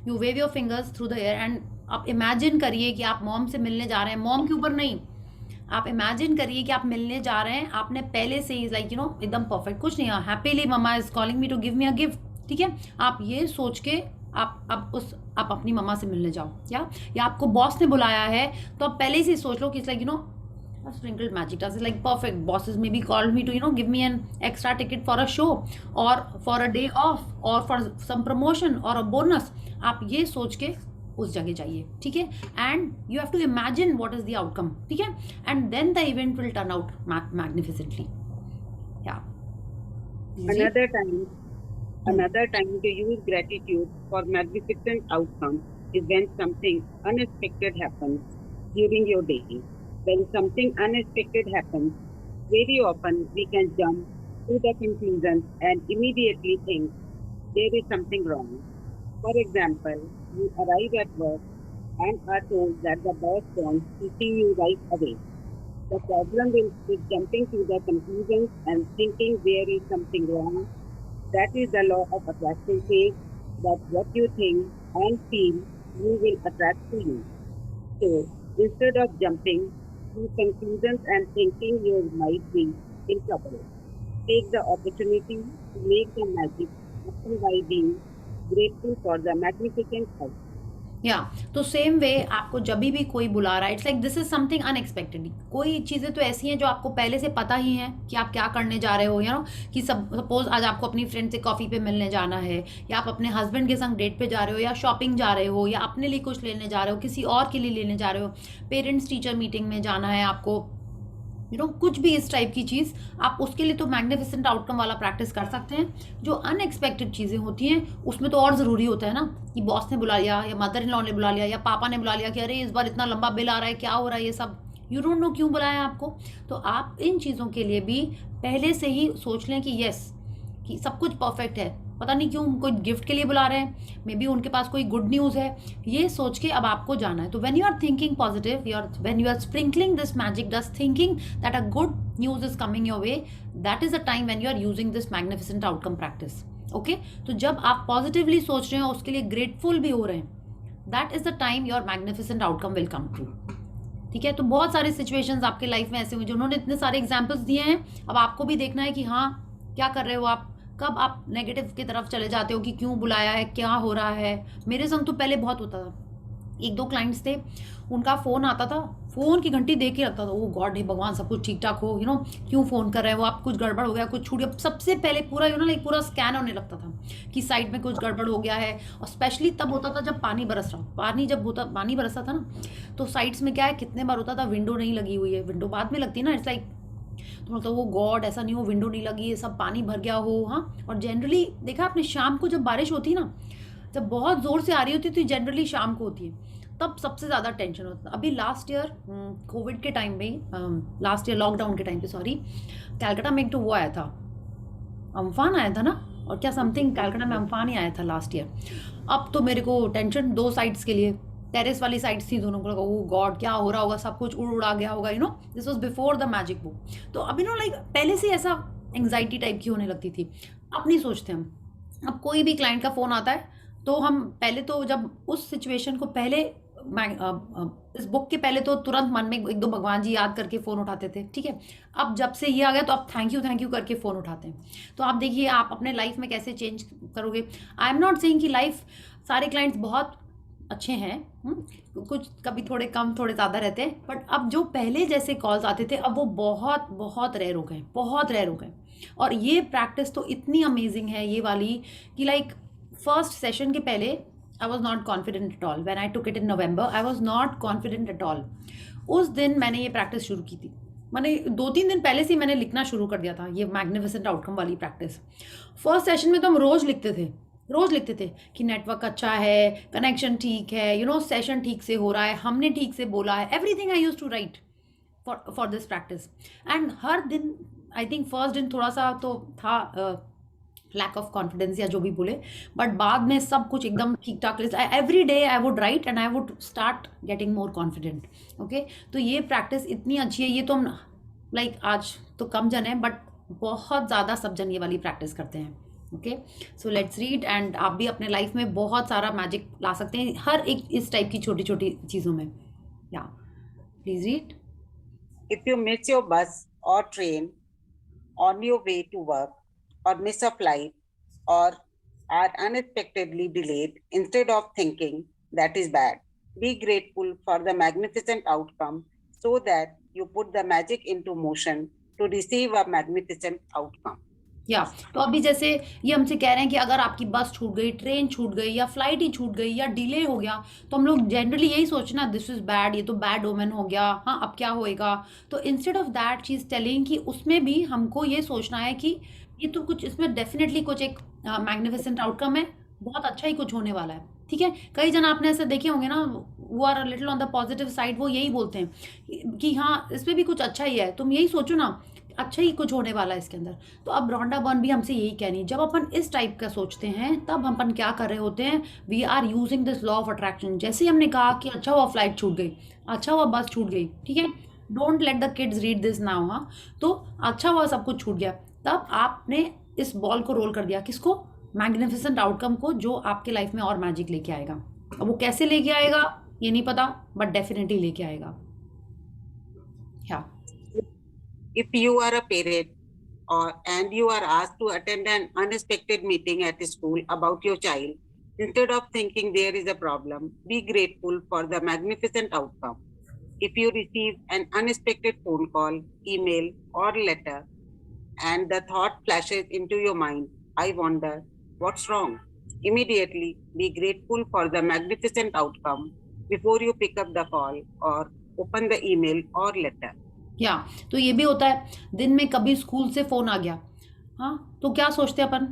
you wave your fingers through the air and आप इमेजिन करिए कि आप मॉम से मिलने जा रहे हैं, मॉम के ऊपर नहीं, आप इमेजिन करिए कि आप मिलने जा रहे हैं, आपने पहले से ही लाइक एकदम परफेक्ट, कुछ नहीं, happily mamma is calling me to give me a gift, ठीक है, आप ये सोच के आप अपनी मम्मा से मिलने जाओ, या आपको बॉस ने बुलाया है तो आप पहले से ही सोच लो कि it's like sprinkled magic dust is like perfect. Bosses maybe called me to give me an extra ticket for a show or for a day off or for some promotion or a bonus. आप ये सोच के उस जगह जाइए, ठीक है, and you have to imagine what is the outcome, ठीक है, and then the event will turn out magnificently. या Another time to use gratitude for magnificent outcome is when something unexpected happens during your day. When something unexpected happens, very often we can jump to the conclusion and immediately think there is something wrong. For example, you arrive at work and are told that the boss wants to see you right away. The problem is jumping to the conclusions and thinking there is something wrong. That is the law of attraction says that what you think and feel you will attract to you. So instead of jumping to conclusions and thinking you might be in trouble, take the opportunity to make the magic happen by being grateful for the magnificent help. या तो same वे आपको जब भी कोई बुला रहा है, it's like this is something unexpected. कोई चीज़ें तो ऐसी हैं जो आपको पहले से पता ही हैं कि आप क्या करने जा रहे हो, कि सपोज आज आपको अपनी फ्रेंड से कॉफ़ी पे मिलने जाना है, या आप अपने हस्बैंड के संग डेट पे जा रहे हो, या शॉपिंग जा रहे हो, या अपने लिए कुछ लेने जा रहे हो, किसी और के लिए लेने जा रहे हो, पेरेंट्स टीचर मीटिंग में जाना है आपको, कुछ भी इस टाइप की चीज़, आप उसके लिए तो मैग्निफिसेंट आउटकम वाला प्रैक्टिस कर सकते हैं। जो अनएक्सपेक्टेड चीज़ें होती हैं उसमें तो और ज़रूरी होता है ना, कि बॉस ने बुला लिया, या मदर इन लॉ ने बुला लिया, या पापा ने बुला लिया कि अरे इस बार इतना लंबा बिल आ रहा है, क्या हो रहा है, ये सब यू डोंट नो क्यों बुलाया आपको। तो आप इन चीज़ों के लिए भी पहले से ही सोच लें कि यस, कि सब कुछ परफेक्ट है, पता नहीं क्यों कोई गिफ्ट के लिए बुला रहे हैं, मे बी उनके पास कोई गुड न्यूज़ है, ये सोच के अब आपको जाना है। तो when you are thinking positive, when you are sprinkling this magic dust, thinking that a good news is coming your way, that is a time when you are using this magnificent outcome practice. Okay, तो जब आप positively सोच रहे हो, उसके लिए grateful भी हो रहे हैं, that is the time your magnificent outcome will come true. ठीक है, तो बहुत सारे सिचुएशंस आपके लाइफ में ऐसे हुए जिन्होंने इतने सारे एग्जाम्पल्स दिए हैं। अब आपको भी देखना है कि हाँ क्या कर रहे हो आप, कब आप नेगेटिव की तरफ चले जाते हो कि क्यों बुलाया है, क्या हो रहा है। मेरे संग तो पहले बहुत होता था, एक दो क्लाइंट्स थे, उनका फ़ोन आता था, फ़ोन की घंटी देख के लगता था ओ गॉड हे भगवान सब कुछ ठीक ठाक हो, क्यों फ़ोन कर रहे हैं वो, आप कुछ गड़बड़ हो गया, कुछ छूट गया। सबसे पहले पूरा लाइक पूरा स्कैन होने लगता था कि साइड में कुछ गड़बड़ हो गया है। और स्पेशली तब होता था जब पानी बरस रहा, पानी बरसता था ना, तो साइड्स में क्या है, कितने बार होता था विंडो नहीं लगी हुई है, विंडो बाद में लगती है ना, इट्स लाइक तो मतलब वो गॉड ऐसा नहीं हो विंडो नहीं लगी है, सब पानी भर गया हो। हाँ, और जनरली देखा आपने शाम को जब बारिश होती है ना, जब बहुत ज़ोर से आ रही होती है तो जनरली शाम को होती है, तब सबसे ज़्यादा टेंशन होता है। अभी लास्ट ईयर कोविड के टाइम में, लास्ट ईयर लॉकडाउन के टाइम पे सॉरी, कैलकाटा में एक तो वो आया था, अम्फान आया था ना, और क्या समथिंग कैलकाटा में अम्फान ही आया था लास्ट ईयर। अब तो मेरे को टेंशन दो साइड्स के लिए, टेरेस वाली साइड्स थी, दोनों को लगा ओ गॉड क्या हो रहा होगा, सब कुछ उड़ उड़ा गया होगा, this was before the magic book. तो अभी लाइक पहले से ऐसा एंग्जाइटी टाइप की होने लगती थी। अब नहीं सोचते हम, अब कोई भी क्लाइंट का फ़ोन आता है तो हम पहले तो जब उस सिचुएशन को पहले इस बुक के पहले तो तुरंत मन में एक दो भगवान जी याद करके फ़ोन उठाते थे, ठीक है। अब जब से ये आ गया तो अब थैंक यू करके फ़ोन उठाते हैं। तो आप देखिए आप अपने लाइफ में कैसे चेंज करोगे। आई एम नॉट सेइंग कि लाइफ सारे क्लाइंट्स बहुत अच्छे हैं, कुछ कभी थोड़े कम थोड़े ज़्यादा रहते हैं, बट अब जो पहले जैसे कॉल्स आते थे अब वो बहुत बहुत रेयर हो गए, बहुत रेयर हो गए। और ये प्रैक्टिस तो इतनी अमेजिंग है ये वाली कि लाइक फर्स्ट सेशन के पहले I was not confident at all. When I took it in November I was not confident at all. उस दिन मैंने ये प्रैक्टिस शुरू की थी, मैंने 2-3 दिन पहले से ही मैंने लिखना शुरू कर दिया था ये मैग्निफिसेंट आउटकम वाली प्रैक्टिस। फर्स्ट सेशन में तो हम रोज़ लिखते थे कि नेटवर्क अच्छा है, कनेक्शन ठीक है, सेशन ठीक से हो रहा है, हमने ठीक से बोला है, everything I use to write for this practice. And हर दिन आई थिंक फर्स्ट दिन थोड़ा सा तो था लैक ऑफ कॉन्फिडेंस या जो भी बोले, बट बाद में सब कुछ एकदम ठीक ठाक। Every day I would write and I would start getting more confident. Okay, तो ये प्रैक्टिस इतनी अच्छी है, ये तो हम लाइक आज तो कम जन है बट बहुत ज़्यादा सब जन ये वाली प्रैक्टिस करते हैं। Okay, so let's read, and आप भी अपने लाइफ में बहुत सारा मैजिक ला सकते हैं हर एक इस टाइप की छोटी छोटी चीज़ों में। या please read. If you miss your bus or train on your way to work, or miss a flight, or are unexpectedly delayed, instead of thinking that is bad, be grateful for the magnificent outcome so that you put the magic into motion to receive a magnificent outcome. या तो अभी जैसे ये हमसे कह रहे हैं कि अगर आपकी बस छूट गई, ट्रेन छूट गई, या फ्लाइट ही छूट गई, या डिले हो गया, तो हम लोग जनरली यही सोचना दिस इज़ बैड, ये तो बैड ओमेन हो गया, हाँ अब क्या होएगा। तो instead of that she is telling कि उसमें भी हमको ये सोचना है कि ये तो कुछ इसमें डेफिनेटली कुछ एक मैग्निफिसेंट आउटकम है, बहुत अच्छा ही कुछ होने वाला है। ठीक है, कई जन आपने ऐसे देखे होंगे ना, वो are little on the positive side, वो यही बोलते हैं कि हाँ इसमें भी कुछ अच्छा ही है, तुम यही सोचो ना अच्छा ही कुछ होने वाला है इसके अंदर। तो अब रॉन्डा बर्न भी हमसे यही कहनी, जब अपन इस टाइप का सोचते हैं तब हम अपन क्या कर रहे होते हैं, we are using this law of attraction. जैसे ही हमने कहा कि अच्छा हुआ फ्लाइट छूट गई, अच्छा हुआ बस छूट गई, ठीक है, don't let the kids read this now, हाँ, तो अच्छा हुआ सब कुछ छूट गया, तब आपने इस बॉल को रोल कर दिया, किसको, मैग्निफिसेंट आउटकम को, जो आपके लाइफ में और मैजिक लेके आएगा। अब वो कैसे लेके आएगा ये नहीं पता, बट डेफिनेटली लेके आएगा। क्या If you are a parent and you are asked to attend an unexpected meeting at school about your child, instead of thinking there is a problem, be grateful for the magnificent outcome. If you receive an unexpected phone call, email, or letter, and the thought flashes into your mind, I wonder what's wrong, immediately be grateful for the magnificent outcome before you pick up the call or open the email or letter. या तो ये भी होता है, दिन में कभी school से फ़ोन आ गया, हाँ, तो क्या सोचते हैं अपन,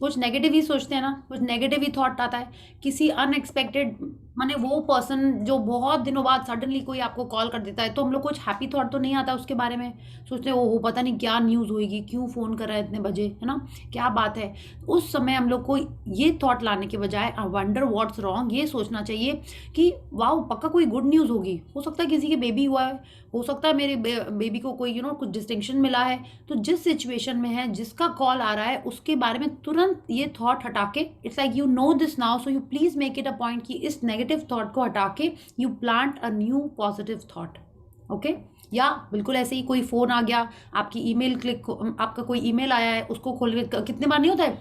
कुछ नेगेटिव ही सोचते हैं ना, कुछ नेगेटिव ही थॉट आता है। किसी अनएक्सपेक्टेड, माने वो पर्सन जो बहुत दिनों बाद सडनली कोई आपको कॉल कर देता है, तो हम लोग कुछ हैप्पी थॉट तो नहीं आता उसके बारे में, सोचते हैं ओहो पता नहीं क्या न्यूज़ होगी, क्यों फ़ोन कर रहा है इतने बजे, है ना, क्या बात है। उस समय हम लोग को ये थॉट लाने के बजाय आई वंडर व्हाट्स रॉन्ग, ये सोचना चाहिए कि वाह पक्का कोई गुड न्यूज़ होगी, हो सकता है किसी के बेबी हुआ है, हो सकता है मेरे बेबी को कोई कुछ डिस्टिंक्शन मिला है। तो जिस सिचुएशन में है, जिसका कॉल आ रहा है, उसके बारे में तुरंत ये थॉट हटा के, it's like you no this now, so you please make it a point कि इस नेगेटिव नेगेटिव थॉट को हटा के you plant a new positive thought. Okay, या बिल्कुल ऐसे ही कोई फ़ोन आ गया, आपकी ईमेल आपका कोई ईमेल आया है, उसको खोल के कितने बार नहीं होता है,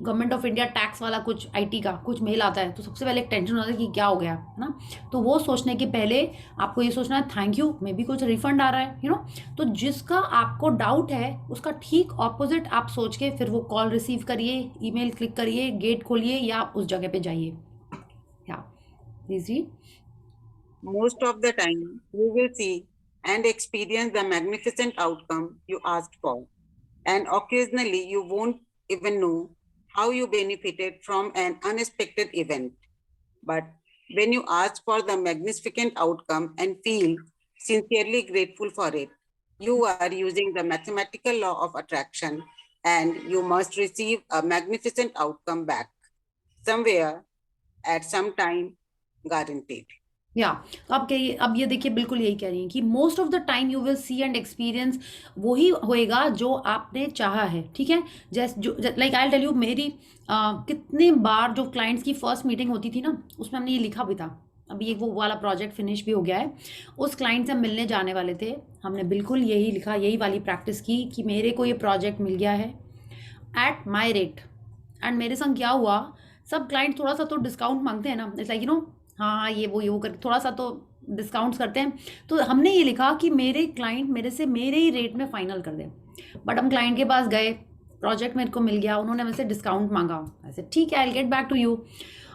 गवर्नमेंट ऑफ इंडिया टैक्स वाला कुछ आईटी का कुछ मेल आता है, तो सबसे पहले एक टेंशन होता है कि क्या हो गया, है ना। तो वो सोचने के पहले आपको ये सोचना है थैंक यू, मे बी कुछ रिफंड आ रहा है, यू नो। तो जिसका आपको डाउट है उसका ठीक ऑपोजिट आप सोच के फिर वो कॉल रिसीव करिए, ईमेल क्लिक करिए, गेट खोलिए या उस जगह पे जाइए। या जी Most of the time, you will see and experience the magnificent outcome you asked for, and occasionally you won't even know how you benefited from an unexpected event. But when you ask for the magnificent outcome and feel sincerely grateful for it, you are using the mathematical law of attraction, and you must receive a magnificent outcome back somewhere at some time, guaranteed. या तो आप कहिए, अब ये देखिए बिल्कुल यही कह रही हैं कि most of the time you will see and experience वही होएगा जो आपने चाहा है, ठीक है। जैसे जो लाइक आई टेल यू, मेरी कितने बार जो क्लाइंट्स की फर्स्ट मीटिंग होती थी ना, उसमें हमने ये लिखा भी था, अभी एक वो वाला प्रोजेक्ट फिनिश भी हो गया है, उस क्लाइंट से हम मिलने जाने वाले थे, हमने बिल्कुल यही लिखा, यही वाली प्रैक्टिस की कि मेरे को ये प्रोजेक्ट मिल गया है एट माई रेट। एंड मेरे संग क्या हुआ, सब क्लाइंट थोड़ा सा तो डिस्काउंट मांगते हैं ना, इट्स लाइक यू नो, हाँ ये वो करके थोड़ा सा तो डिस्काउंट्स करते हैं, तो हमने ये लिखा कि मेरे क्लाइंट मेरे से मेरे ही रेट में फाइनल कर दें। बट हम क्लाइंट के पास गए, प्रोजेक्ट मेरे को मिल गया, उन्होंने मेरे से डिस्काउंट मांगा, ऐसे ठीक है I will get back to you,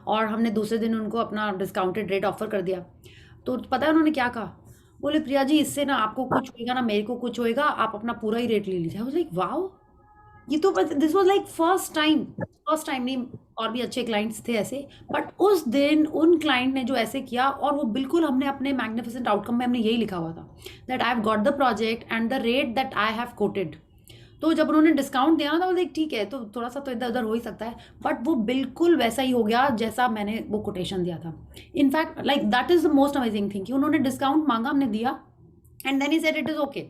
और हमने दूसरे दिन उनको अपना डिस्काउंटेड रेट ऑफर कर दिया। तो पता है उन्होंने क्या कहा, बोले प्रिया जी इससे ना आपको कुछ होएगा ना मेरे को कुछ होएगा, आप अपना पूरा ही रेट ले लीजिए। आई वाज लाइक वाओ, ये तो this was like first time नहीं, और भी अच्छे क्लाइंट्स थे ऐसे, बट उस दिन उन क्लाइंट ने जो ऐसे किया, और वो बिल्कुल हमने अपने मैग्निफिसेंट आउटकम में हमने यही लिखा हुआ था that I have got the project and the rate that I have coated. तो जब उन्होंने डिस्काउंट दिया ना, तो लाइक ठीक है, तो थोड़ा सा तो इधर उधर हो ही सकता है, बट वो बिल्कुल वैसा ही हो गया जैसा मैंने वो कोटेशन दिया था। In fact like that is the most amazing thing कि उन्होंने डिस्काउंट मांगा, हमने दिया, and then he said it is okay,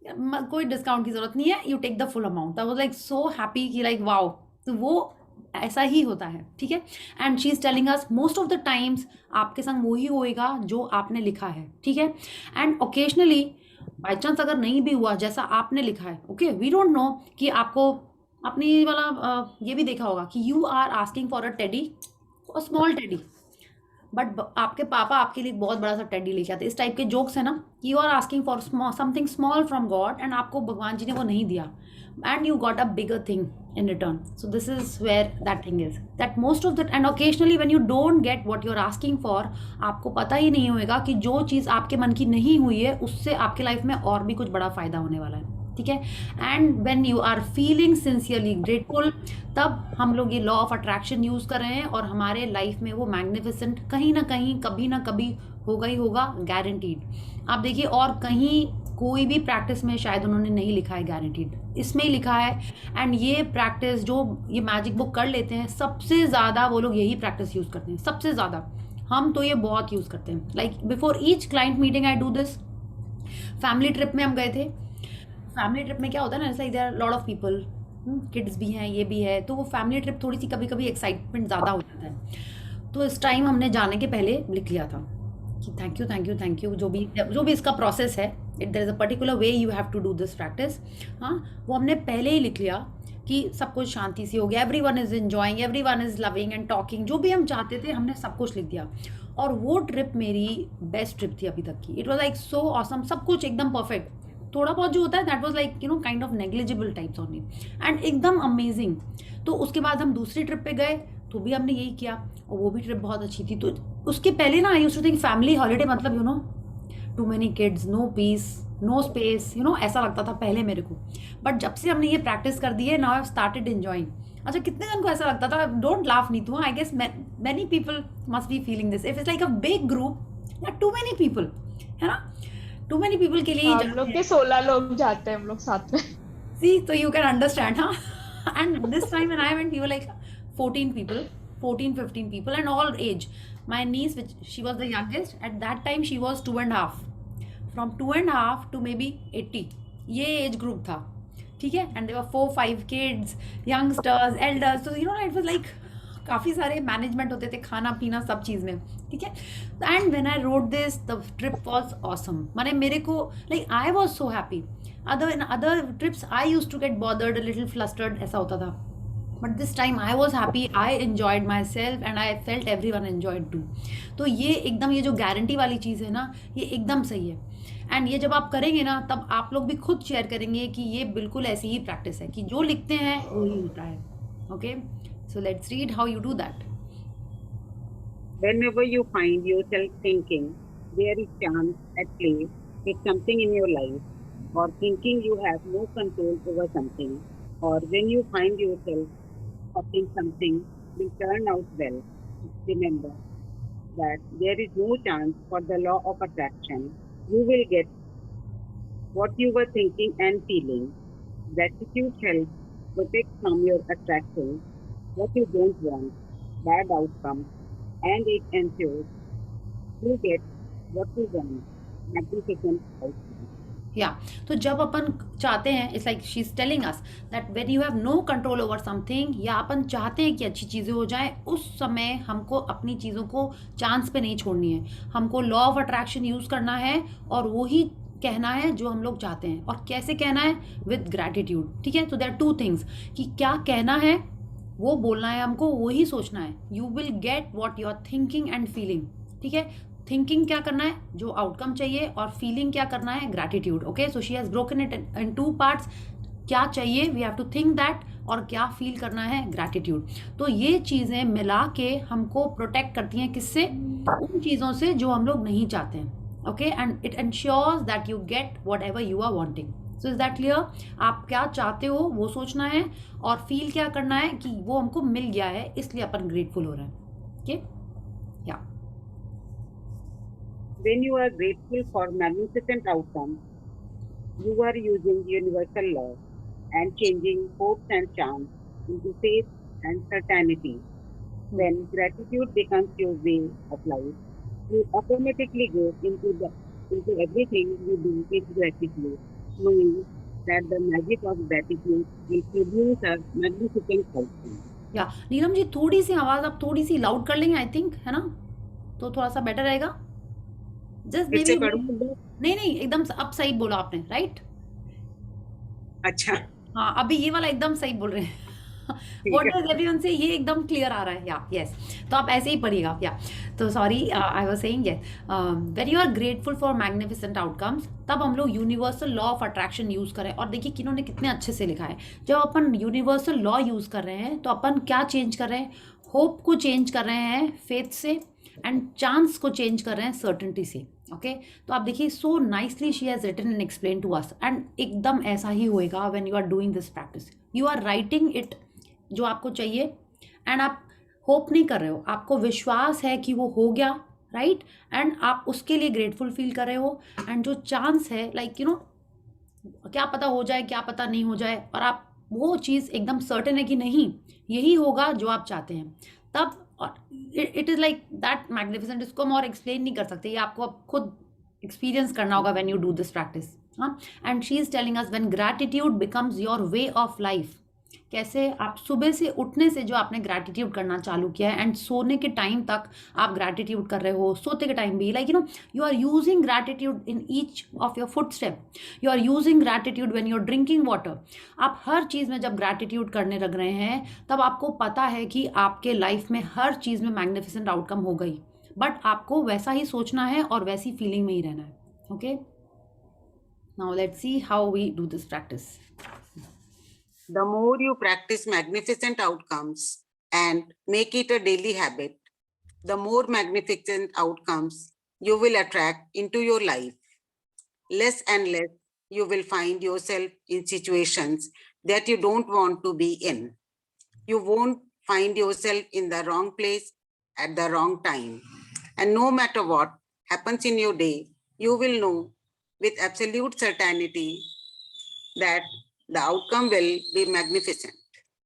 कोई डिस्काउंट की जरूरत नहीं है, you take the full amount. I was like so happy कि लाइक वाओ, तो वो ऐसा ही होता है, ठीक है। And she is telling us most of the times आपके संग वही होएगा जो आपने लिखा है, ठीक है। एंड ओकेजनली बाई चांस अगर नहीं भी हुआ जैसा आपने लिखा है, ओके, वी डोंट नो कि आपको अपनी वाला ये भी देखा होगा कि you are asking for a teddy, a small teddy, but आपके पापा आपके लिए बहुत बड़ा सा टेडी लेके आते, इस टाइप के जोक्स है ना, you are asking for something small from God, and आपको भगवान जी ने वो नहीं दिया, and you got a bigger thing in return. So this is where that thing is, that most of the, and occasionally when you don't get what you're asking for, आपको पता ही नहीं होएगा कि जो चीज़ आपके मन की नहीं हुई है उससे आपके लाइफ में और भी कुछ बड़ा फ़ायदा होने वाला है, ठीक है। And when you are feeling sincerely grateful, तब हम लोग ये लॉ ऑफ अट्रैक्शन यूज़ कर रहे हैं, और हमारे लाइफ में वो मैग्निफिसेंट कहीं ना कहीं कभी ना कभी होगा ही होगा, गारंटीड। आप देखिए, और कहीं कोई भी प्रैक्टिस में शायद उन्होंने नहीं लिखा है गारंटीड, इसमें ही लिखा है। एंड ये प्रैक्टिस जो ये मैजिक बुक कर लेते हैं, सबसे ज़्यादा वो लोग यही प्रैक्टिस यूज़ करते हैं, सबसे ज़्यादा। हम तो ये बहुत यूज़ करते हैं, like before each client meeting I do this. Family trip में हम गए थे, फैमिली ट्रिप में क्या होता है ना, like there are lot of people, kids भी हैं, ये भी है, तो वो फैमिली ट्रिप थोड़ी सी कभी कभी एक्साइटमेंट ज़्यादा हो जाता है। तो इस टाइम हमने जाने के पहले लिख लिया था कि thank you thank you thank you, जो भी इसका प्रोसेस है, it there is a particular way you have to do this practice. हाँ, वो हमने पहले ही लिख लिया कि सब कुछ शांति से हो गया, every one is enjoying, every one is loving and talking, जो भी हम चाहते थे हमने सब कुछ लिख दिया। और वो ट्रिप मेरी बेस्ट ट्रिप थी अभी तक की, it was like so awesome, सब कुछ एकदम परफेक्ट। थोड़ा बहुत जो होता है that was like you know kind of negligible types only, and एकदम अमेजिंग। तो उसके बाद हम दूसरी ट्रिप पे गए, तो भी हमने यही किया, और वो भी ट्रिप बहुत अच्छी थी। तो उसके पहले ना I used to think family holiday मतलब you know too many kids, no peace, no space, you know ऐसा लगता था पहले मेरे को। बट जब से हमने ये प्रैक्टिस कर दी है, now I have started enjoying. अच्छा, कितने जन को ऐसा लगता था, don't laugh Neetu, I guess many people must be feeling this, if it's like a big group या टू मेनी पीपल, है ना, टू मेनी पीपल के लिए हम लोग के 16 लोग जाते हैं हम लोग साथ में। सी, तो यू कैन अंडरस्टैंड। हाँ, and this time when I went we were like 14 people, 14-15 people, and all age. My niece, which she was the youngest at that time, she was 2.5, from 2.5 to maybe 80, ये age group था, ठीक है। And there were 4-5 kids, youngsters, elders, so you know it was like काफ़ी सारे management होते थे खाना पीना सब चीज़ में, ठीक है। And when I read this the trip was awesome, माने मेरे को like I was so happy. Other trips I used to get bothered, little flustered, ऐसा होता था, but this time I was happy, I enjoyed myself and I felt everyone enjoyed too. तो ये एकदम, ये जो guarantee वाली चीज़ है ना, ये एकदम सही है। एंड ये जब आप करेंगे ना, तब आप लोग भी खुद शेयर करेंगे कि ये बिल्कुल ऐसी ही प्रैक्टिस है कि जो लिखते हैं वही होता है। Okay, so let's read how you do that. Whenever you find yourself thinking there is chance at play with something in your life, or thinking you have no control over something, or when you find yourself hoping something will turn out well, remember that there is no chance for the law of attraction. You will get what you were thinking and feeling. Gratitude helps protect from your attracting what you don't want, bad outcomes, and it ensures you get what you want, magnificent outcomes. या तो जब अपन चाहते हैं, it's like she is telling us that when you have no control over something, या अपन चाहते हैं कि अच्छी चीज़ें हो जाएं, उस समय हमको अपनी चीज़ों को चांस पे नहीं छोड़नी है, हमको लॉ ऑफ अट्रैक्शन यूज़ करना है और वही कहना है जो हम लोग चाहते हैं। और कैसे कहना है? विद ग्रैटिट्यूड, ठीक है। तो देयर आर टू थिंग्स कि क्या कहना है, वो बोलना है हमको, वही सोचना है। You will get what you are thinking and feeling, ठीक है। थिंकिंग क्या करना है, जो आउटकम चाहिए, और फीलिंग क्या करना है, gratitude. Okay, so she has broken it in two parts. क्या चाहिए, we have to think that, और क्या फील करना है, ग्रैटिट्यूड। तो ये चीज़ें मिला के हमको प्रोटेक्ट करती हैं, किससे? उन चीज़ों से जो हम लोग नहीं चाहते हैं। Okay, and it ensures that you get whatever you are wanting. So is that clear? आप क्या चाहते हो वो सोचना है, और फील क्या करना है कि वो हमको मिल गया है, इसलिए अपन ग्रेटफुल हो रहे हैं। ओके, या When you are grateful for magnificent outcomes, you are using universal law and changing hopes and chance into faith and certainty. When gratitude becomes your way of life, you automatically go into everything you do with gratitude, knowing that the magic of gratitude will produce a magnificent outcome. या नीलम जी, थोड़ी सी आवाज़ आप थोड़ी सी loud कर लेंगे, I think, है ना? तो थोड़ा सा बेटर रहेगा। जस्ट फिर से मे पढ़ूं? नहीं नहीं, एकदम अब सही बोला आपने, राइट? अच्छा, हाँ, अभी ये वाला एकदम सही बोल रहे हैं। ठीक व्हाट है। डज एवरीवन से, ये एकदम क्लियर आ रहा है। या यस, तो आप ऐसे ही पढ़िएगा। या तो sorry, I was saying yes, when you are grateful for magnificent outcomes, तब हम लोग universal law of attraction use करें। और देखिए किन्होंने कितने अच्छे से लिखा है। जब अपन यूनिवर्सल लॉ यूज़ कर रहे हैं, तो अपन क्या चेंज कर रहे हैं? होप को चेंज कर रहे हैं फेथ से, एंड चांस को चेंज कर रहे हैं सर्टेनिटी से। ओके, तो आप देखिए, so nicely she has written and explain to us, एंड एकदम ऐसा ही होएगा when you are doing this practice. You are writing it जो आपको चाहिए, एंड आप होप नहीं कर रहे हो, आपको विश्वास है कि वो हो गया, राइट? एंड आप उसके लिए ग्रेटफुल फील कर रहे हो। एंड जो चांस है, लाइक यू नो, क्या पता हो जाए, क्या पता नहीं हो जाए, और आप वो चीज़ एकदम सर्टेन है कि नहीं, यही होगा जो आप चाहते हैं, तब। और it is like that magnificent, इसको हम और एक्सप्लेन नहीं कर सकते, ये आपको अब खुद एक्सपीरियंस करना होगा when you do this practice. हाँ, and she is telling us when gratitude becomes your way of life. कैसे? आप सुबह से उठने से जो आपने ग्रैटिट्यूड करना चालू किया है, एंड सोने के टाइम तक आप ग्रैटिट्यूड कर रहे हो, सोते के टाइम भी, like you know, you are using gratitude in each of your foot step, you are using gratitude when you are drinking water. आप हर चीज़ में जब ग्रैटिट्यूड करने लग रहे हैं, तब आपको पता है कि आपके लाइफ में हर चीज़ में मैग्निफिसेंट आउटकम हो गई, बट आपको वैसा ही सोचना है और वैसी फीलिंग में ही रहना है। Okay, now let's see how we do this practice. The more you practice magnificent outcomes and make it a daily habit, the more magnificent outcomes you will attract into your life. Less and less you will find yourself in situations that you don't want to be in. You won't find yourself in the wrong place at the wrong time. And no matter what happens in your day, you will know with absolute certainty that the outcome will be magnificent.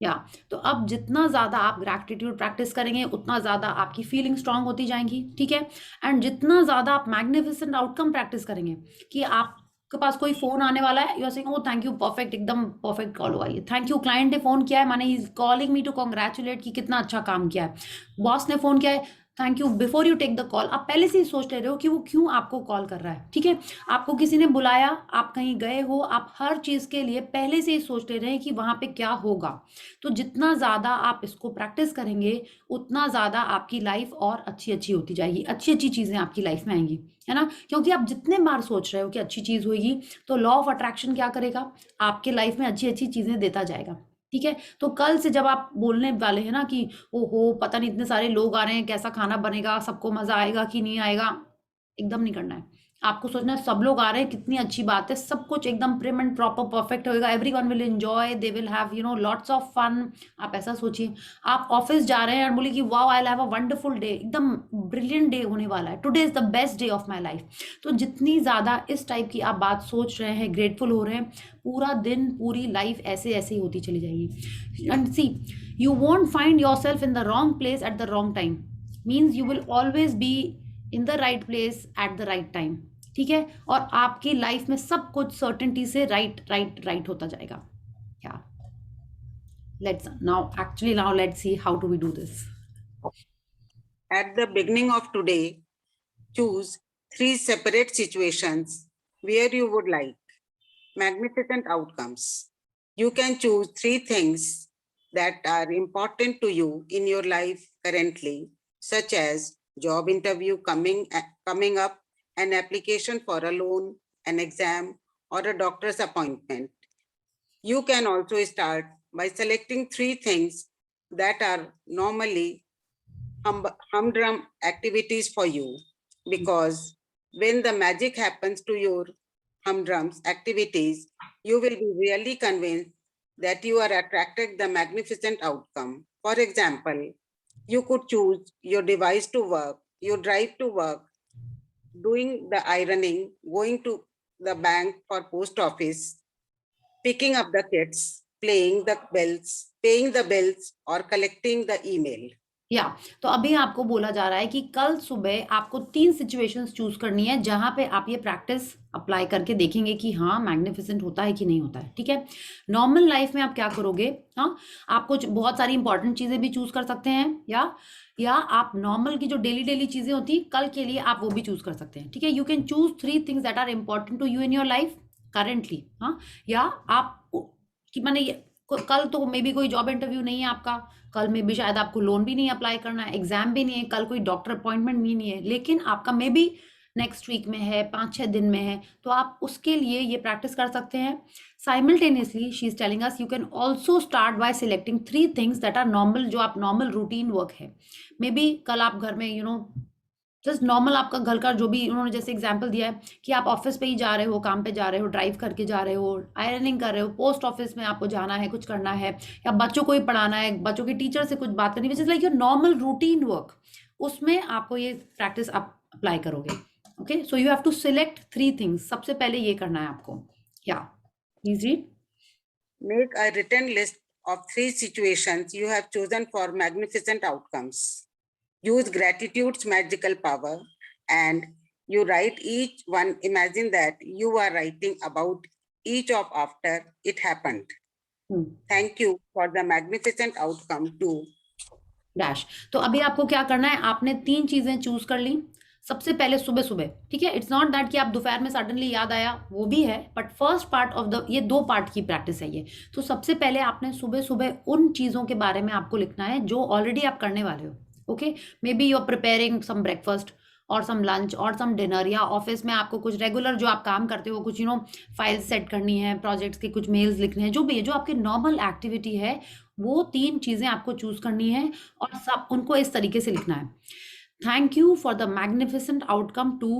या तो अब जितना ज़्यादा आप gratitude practice करेंगे, उतना ज़्यादा आपकी फीलिंग स्ट्रांग होती जाएंगी, ठीक है। एंड जितना ज़्यादा आप मैग्निफिसेंट आउटकम प्रैक्टिस करेंगे, कि आप के पास कोई फोन आने वाला है, you are saying, oh thank you, perfect, एकदम परफेक्ट कॉल हुआ ये, थैंक यू, क्लाइंट ने फोन किया है, माने he is calling me to congratulate कि कितना अच्छा काम किया है, बॉस ने फोन किया है, thank you, before you take the call आप पहले से ही सोच ले रहे हो कि वो क्यों आपको कॉल कर रहा है, ठीक है, आपको किसी ने बुलाया, आप कहीं गए हो, आप हर चीज के लिए पहले से ही सोच ले रहे हैं कि वहां पे क्या होगा। तो जितना ज्यादा आप इसको प्रैक्टिस करेंगे, उतना ज्यादा आपकी लाइफ और अच्छी अच्छी होती जाएगी, अच्छी अच्छी चीजें आपकी लाइफ में आएंगी, है ना, क्योंकि आप जितने बार सोच रहे हो कि अच्छी चीज होगी, तो लॉ ऑफ अट्रैक्शन क्या करेगा, आपके लाइफ में अच्छी अच्छी चीजें देता जाएगा, ठीक है। तो कल से जब आप बोलने वाले हैं ना कि ओहो पता नहीं इतने सारे लोग आ रहे हैं, कैसा खाना बनेगा, सबको मजा आएगा कि नहीं आएगा, एकदम नहीं करना है। आपको सोचना है सब लोग आ रहे हैं, कितनी अच्छी बात है, सब कुछ एकदम प्रिम एंड प्रॉपर परफेक्ट होएगा, everyone will enjoy, they will have lots of fun. आप ऐसा सोचिए, आप ऑफिस जा रहे हैं और बोले कि wow I have a wonderful day, एकदम ब्रिलियंट डे होने वाला है, today is the best day of my life. तो जितनी ज्यादा इस टाइप की आप बात सोच रहे हैं, ग्रेटफुल हो रहे हैं, पूरा दिन पूरी लाइफ ऐसे ऐसे ही होती चली जाएगी। And see, you won't find yourself in the wrong place at the wrong time, means you will always be in the right place at the right time, ठीक है, और आपकी लाइफ में सब कुछ सर्टेनिटी से राइट राइट राइट होता जाएगा। या now let's see how do we do this. At the beginning of today, choose 3 separate situations where you would like magnificent outcomes. You can choose 3 things that are important to you in your life currently, such as job interview coming up, an application for a loan, an exam, or a doctor's appointment. You can also start by selecting 3 things that are normally humdrum activities for you, because when the magic happens to your humdrum activities, you will be really convinced that you are attracted the magnificent outcome. For example, you could choose your device to work, your drive to work, doing the ironing, going to the bank or post office, picking up the kids, paying the bills, or collecting the email. या तो अभी आपको बोला जा रहा है कि कल सुबह आपको 3 सिचुएशंस चूज करनी है जहां पे आप ये प्रैक्टिस अप्लाई करके देखेंगे कि हाँ मैग्निफिसेंट होता है कि नहीं होता है, ठीक है। नॉर्मल लाइफ में आप क्या करोगे, हाँ आप कुछ बहुत सारी इंपॉर्टेंट चीजें भी चूज कर सकते हैं, या आप नॉर्मल की जो डेली चीजें होती है कल के लिए आप वो भी चूज कर सकते हैं, ठीक है। You can choose 3 things that are important to you in your life currently, हाँ, या आप कि मैंने कल तो मे बी कोई जॉब इंटरव्यू नहीं है आपका, कल में भी शायद आपको लोन भी नहीं अप्लाई करना है, एग्जाम भी नहीं है, कल कोई डॉक्टर अपॉइंटमेंट भी नहीं है, लेकिन आपका मे बी नेक्स्ट वीक में है, 5-6 दिन में है, तो आप उसके लिए ये प्रैक्टिस कर सकते हैं। Simultaneously she is telling us you can also start by selecting 3 things that are normal, जो आप नॉर्मल रूटीन वर्क है, मे बी कल आप घर में जस्ट नॉर्मल आपका घर का जो भी उन्होंने जैसे एग्जांपल दिया है कि आप ऑफिस पे ही जा रहे हो, काम पे जा रहे हो, ड्राइव करके जा रहे हो, आयरनिंग कर रहे हो, पोस्ट ऑफिस में आपको जाना है, कुछ करना है, या बच्चों को ही पढ़ाना है, बच्चों के टीचर से कुछ बात करनी है, which is like your normal routine work, उसमें आपको ये प्रैक्टिस आप अप्लाई करोगे। Okay, so you have to select 3 things, सबसे पहले ये करना है आपको। या please read. Make a written list of 3 situations you have chosen for magnificent outcomes. Use gratitude's magical power, and you write each one. Imagine that you are writing about each of after it happened. Thank you for the magnificent outcome too. Dash. तो अभी आपको क्या करना है, आपने 3 चीजें choose कर ली, सबसे पहले सुबह सुबह, ठीक है। इट्स नॉट दैट कि आप दोपहर में सडनली याद आया, वो भी है, but first part of the, ये 2 पार्ट की प्रैक्टिस है ये। तो सबसे पहले आपने सुबह सुबह उन चीजों के बारे में आपको लिखना है जो ऑलरेडी आप करने वाले हो। Okay, maybe you are preparing some breakfast और सम लंच और सम डिनर, या ऑफिस में आपको कुछ रेगुलर जो आप काम करते हो, कुछ फाइल्स सेट करनी है, प्रोजेक्ट्स के कुछ मेल्स लिखने हैं, जो भी है, जो आपकी नॉर्मल एक्टिविटी है, वो 3 चीजें आपको चूज करनी है और सब उनको इस तरीके से लिखना है। Thank you for the magnificent outcome to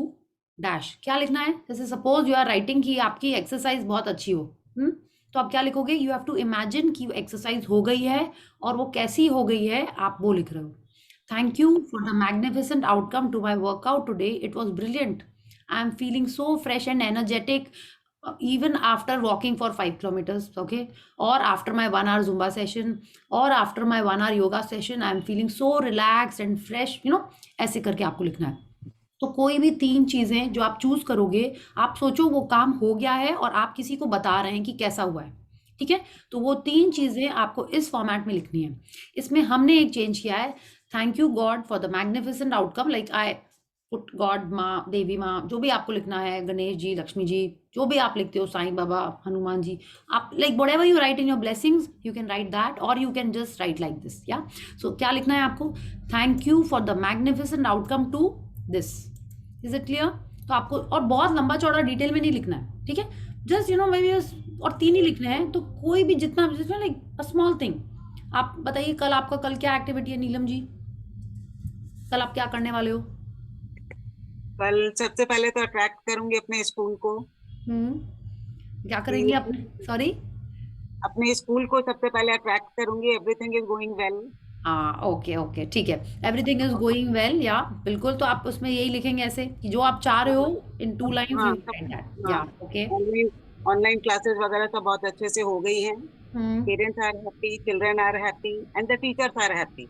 dash. क्या लिखना है, जैसे सपोज यू आर राइटिंग कि आपकी एक्सरसाइज बहुत अच्छी हो, तो आप क्या लिखोगे, यू हैव टू इमेजिन कि एक्सरसाइज हो गई है और वो कैसी हो गई है, आप वो लिख रहे हो। Thank you for the magnificent outcome to my workout today. It was brilliant. I am feeling so fresh and energetic even after walking for 5 kilometers, okay? Or after my 1-hour Zumba session, or after my 1-hour yoga session, I am feeling so relaxed and fresh, ऐसे करके आपको लिखना है। तो कोई भी 3 चीज़ें जो आप चूज़ करोगे, आप सोचो वो काम हो गया है और आप किसी को बता रहे हैं कि कैसा हुआ है, ठीक है? तो वो 3 चीज़ें आपको इस फॉर्मेट में लिखनी है। इसमें हमने एक चेंज किया है, thank you God for the magnificent outcome, like I put God, माँ, देवी माँ, जो भी आपको लिखना है, गणेश जी, लक्ष्मी जी, जो भी आप लिखते हो, साईं बाबा, हनुमान जी, आप like whatever you write in your blessings, you can write that और you can just write like this, yeah? So क्या लिखना है आपको? Thank you for the magnificent outcome to this. Is it clear? तो आपको और बहुत लंबा चौड़ा डिटेल में नहीं लिखना है, ठीक है? जस्ट यू नो मे और 3 ही लिखने हैं, तो कोई भी जितना लाइक अ स्मॉल थिंग। आप बताइए कल क्या एक्टिविटी है नीलम जी? कल आप क्या करने वाले हो? कल सबसे पहले तो अट्रैक्ट करूंगी अपने स्कूल को। क्या करेंगे अपने, सॉरी? अपने स्कूल को सबसे पहले अट्रैक्ट करूंगी। Everything is going well. हाँ, ओके ओके, ठीक है। एवरीथिंग इज गोइंग वेल, या बिल्कुल। तो आप उसमें यही लिखेंगे ऐसे कि जो आप चाह रहे हो इन 2 लाइन्स, हाँ यू सब। राइट दैट, हाँ, या ओके। ऑनलाइन ऑनलाइन क्लासेस वगैरह सब बहुत अच्छे से हो गई हैं। Hmm, parents are happy, children are happy and the teachers are happy.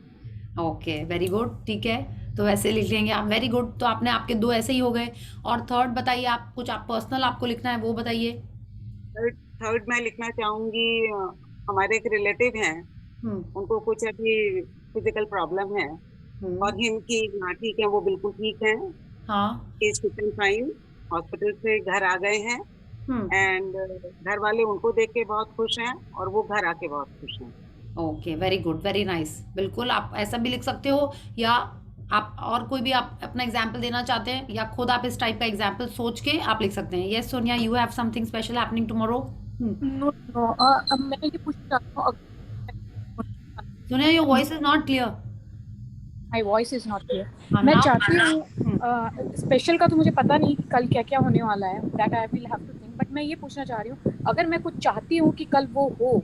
Okay, very good, ठीक है। तो वैसे लिख लेंगे आप, वेरी गुड। तो आपने आपके 2 ऐसे ही हो गए। और थर्ड बताइए, आप कुछ आप पर्सनल आपको लिखना है वो बताइए। थर्ड थर्ड मैं लिखना चाहूंगी। हमारे एक रिलेटिव हैं, हम्म, उनको कुछ अभी फिजिकल प्रॉब्लम है। हम्म, और हिम की हाँ ठीक है, वो बिल्कुल ठीक है। हाँ, is fit and fine. Hospital से घर आ गए हैं। हम्म, एंड घर वाले उनको देख के बहुत खुश हैं और वो घर आके बहुत खुश हैं। Okay, very good, very nice. बिल्कुल आप ऐसा भी लिख सकते हो, या आप और कोई भी आप अपना एग्जाम्पल देना चाहते हैं, या खुद आप इस टाइप का एग्जाम्पल सोच के आप लिख सकते हैं। Yes Sonia, you have something special happening tomorrow? No no, अब मैं ये पूछना चाहती हूँ, Sonia, your voice is not clear. My voice is not clear. हाँ, मैं नाउ। चाहती हूँ, स्पेशल का तो मुझे पता नहीं कि कल क्या क्या होने वाला है, that I will have to think, but मैं ये पूछना चाह रही हूँ, अगर मैं कुछ चाहती हूँ कि कल वो हो,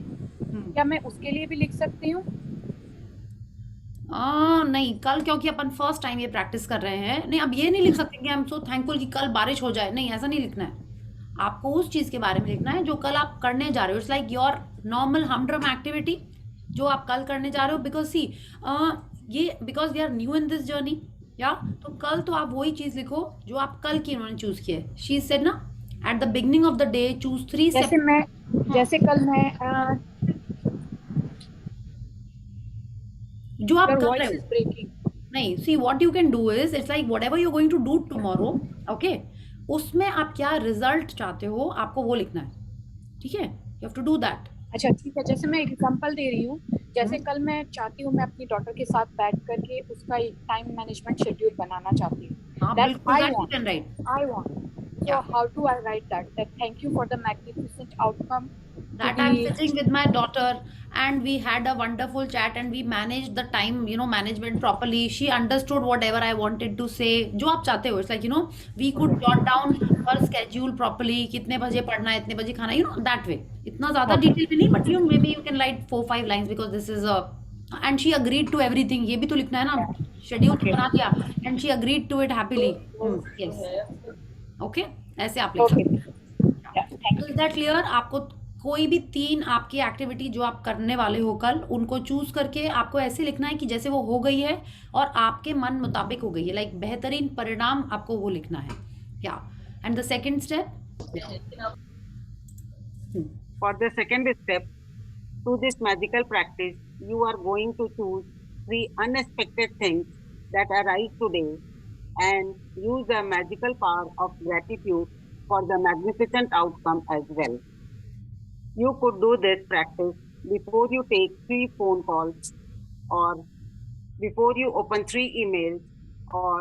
क्या मैं उसके लिए भी लिख सकती हूँ? नहीं, कल क्योंकि अपन फर्स्ट टाइम ये प्रैक्टिस कर रहे हैं, नहीं, अब ये नहीं लिख सकते कि आई एम सो थैंकफुल कि कल बारिश हो जाए, नहीं, ऐसा नहीं लिखना है। आपको उस चीज़ के बारे में लिखना है जो कल आप करने जा रहे हो। It's like your normal हमड्रम activity जो आप कल करने जा रहे हो, बिकॉज सी ये because we are new in this journey, या? तो कल तो आप वही चीज़ लिखो जो आप कल की उन्होंने चूज़ की है। शी सेड ना, at the beginning of the day choose 3 जैसे सेप। मैं जैसे कल मैं जो आप योर कर रहे वॉइस इज हो। ब्रेकिंग। नहीं, see what you can do is, it's like whatever you going to do tomorrow, okay, उसमें आप क्या रिजल्ट चाहते हो आपको वो लिखना है, ठीक है? You have to do that. अच्छा ठीक है, जैसे मैं एग्जांपल दे रही हूँ, जैसे कल मैं चाहती हूँ मैं अपनी डॉटर के साथ बैठ करके उसका एक टाइम मैनेजमेंट शेड्यूल बनाना चाहती हूँ, हाँ, दैट बिल्कुल, I that you can want write. I want yeah, so how do I write that thank you for the magnificent outcome to that be I'm sitting with my daughter and we had a wonderful chat and we managed the time, management properly. She understood whatever I wanted to say, जो आप चाहते हो। It's like, we could jot down her schedule properly, कितने बजे पढ़ना है, इतने बजे खाना, that way। इतना ज़्यादा डिटेल में नहीं, but maybe you can write 4-5 lines because this is a, and she agreed to everything, ये भी तो लिखना है ना, शेड्यूल तो okay बना दिया, and she agreed to it happily। yes, okay, ऐसे आप लिख okay सकते हैं। yeah thank तो इज you दैट क्लियर? आपको कोई भी 3 आपकी एक्टिविटी जो आप करने वाले हो कल, उनको चूज करके आपको ऐसे लिखना है कि जैसे वो हो गई है और आपके मन मुताबिक हो गई है, लाइक बेहतरीन परिणाम आपको वो लिखना है, या? And the second step? For the second step to this magical practice, you are going to choose 3 unexpected things that arise today and use the magical power of gratitude for the magnificent outcome as well. You could do this practice before you take 3 phone calls, or before you open 3 emails, or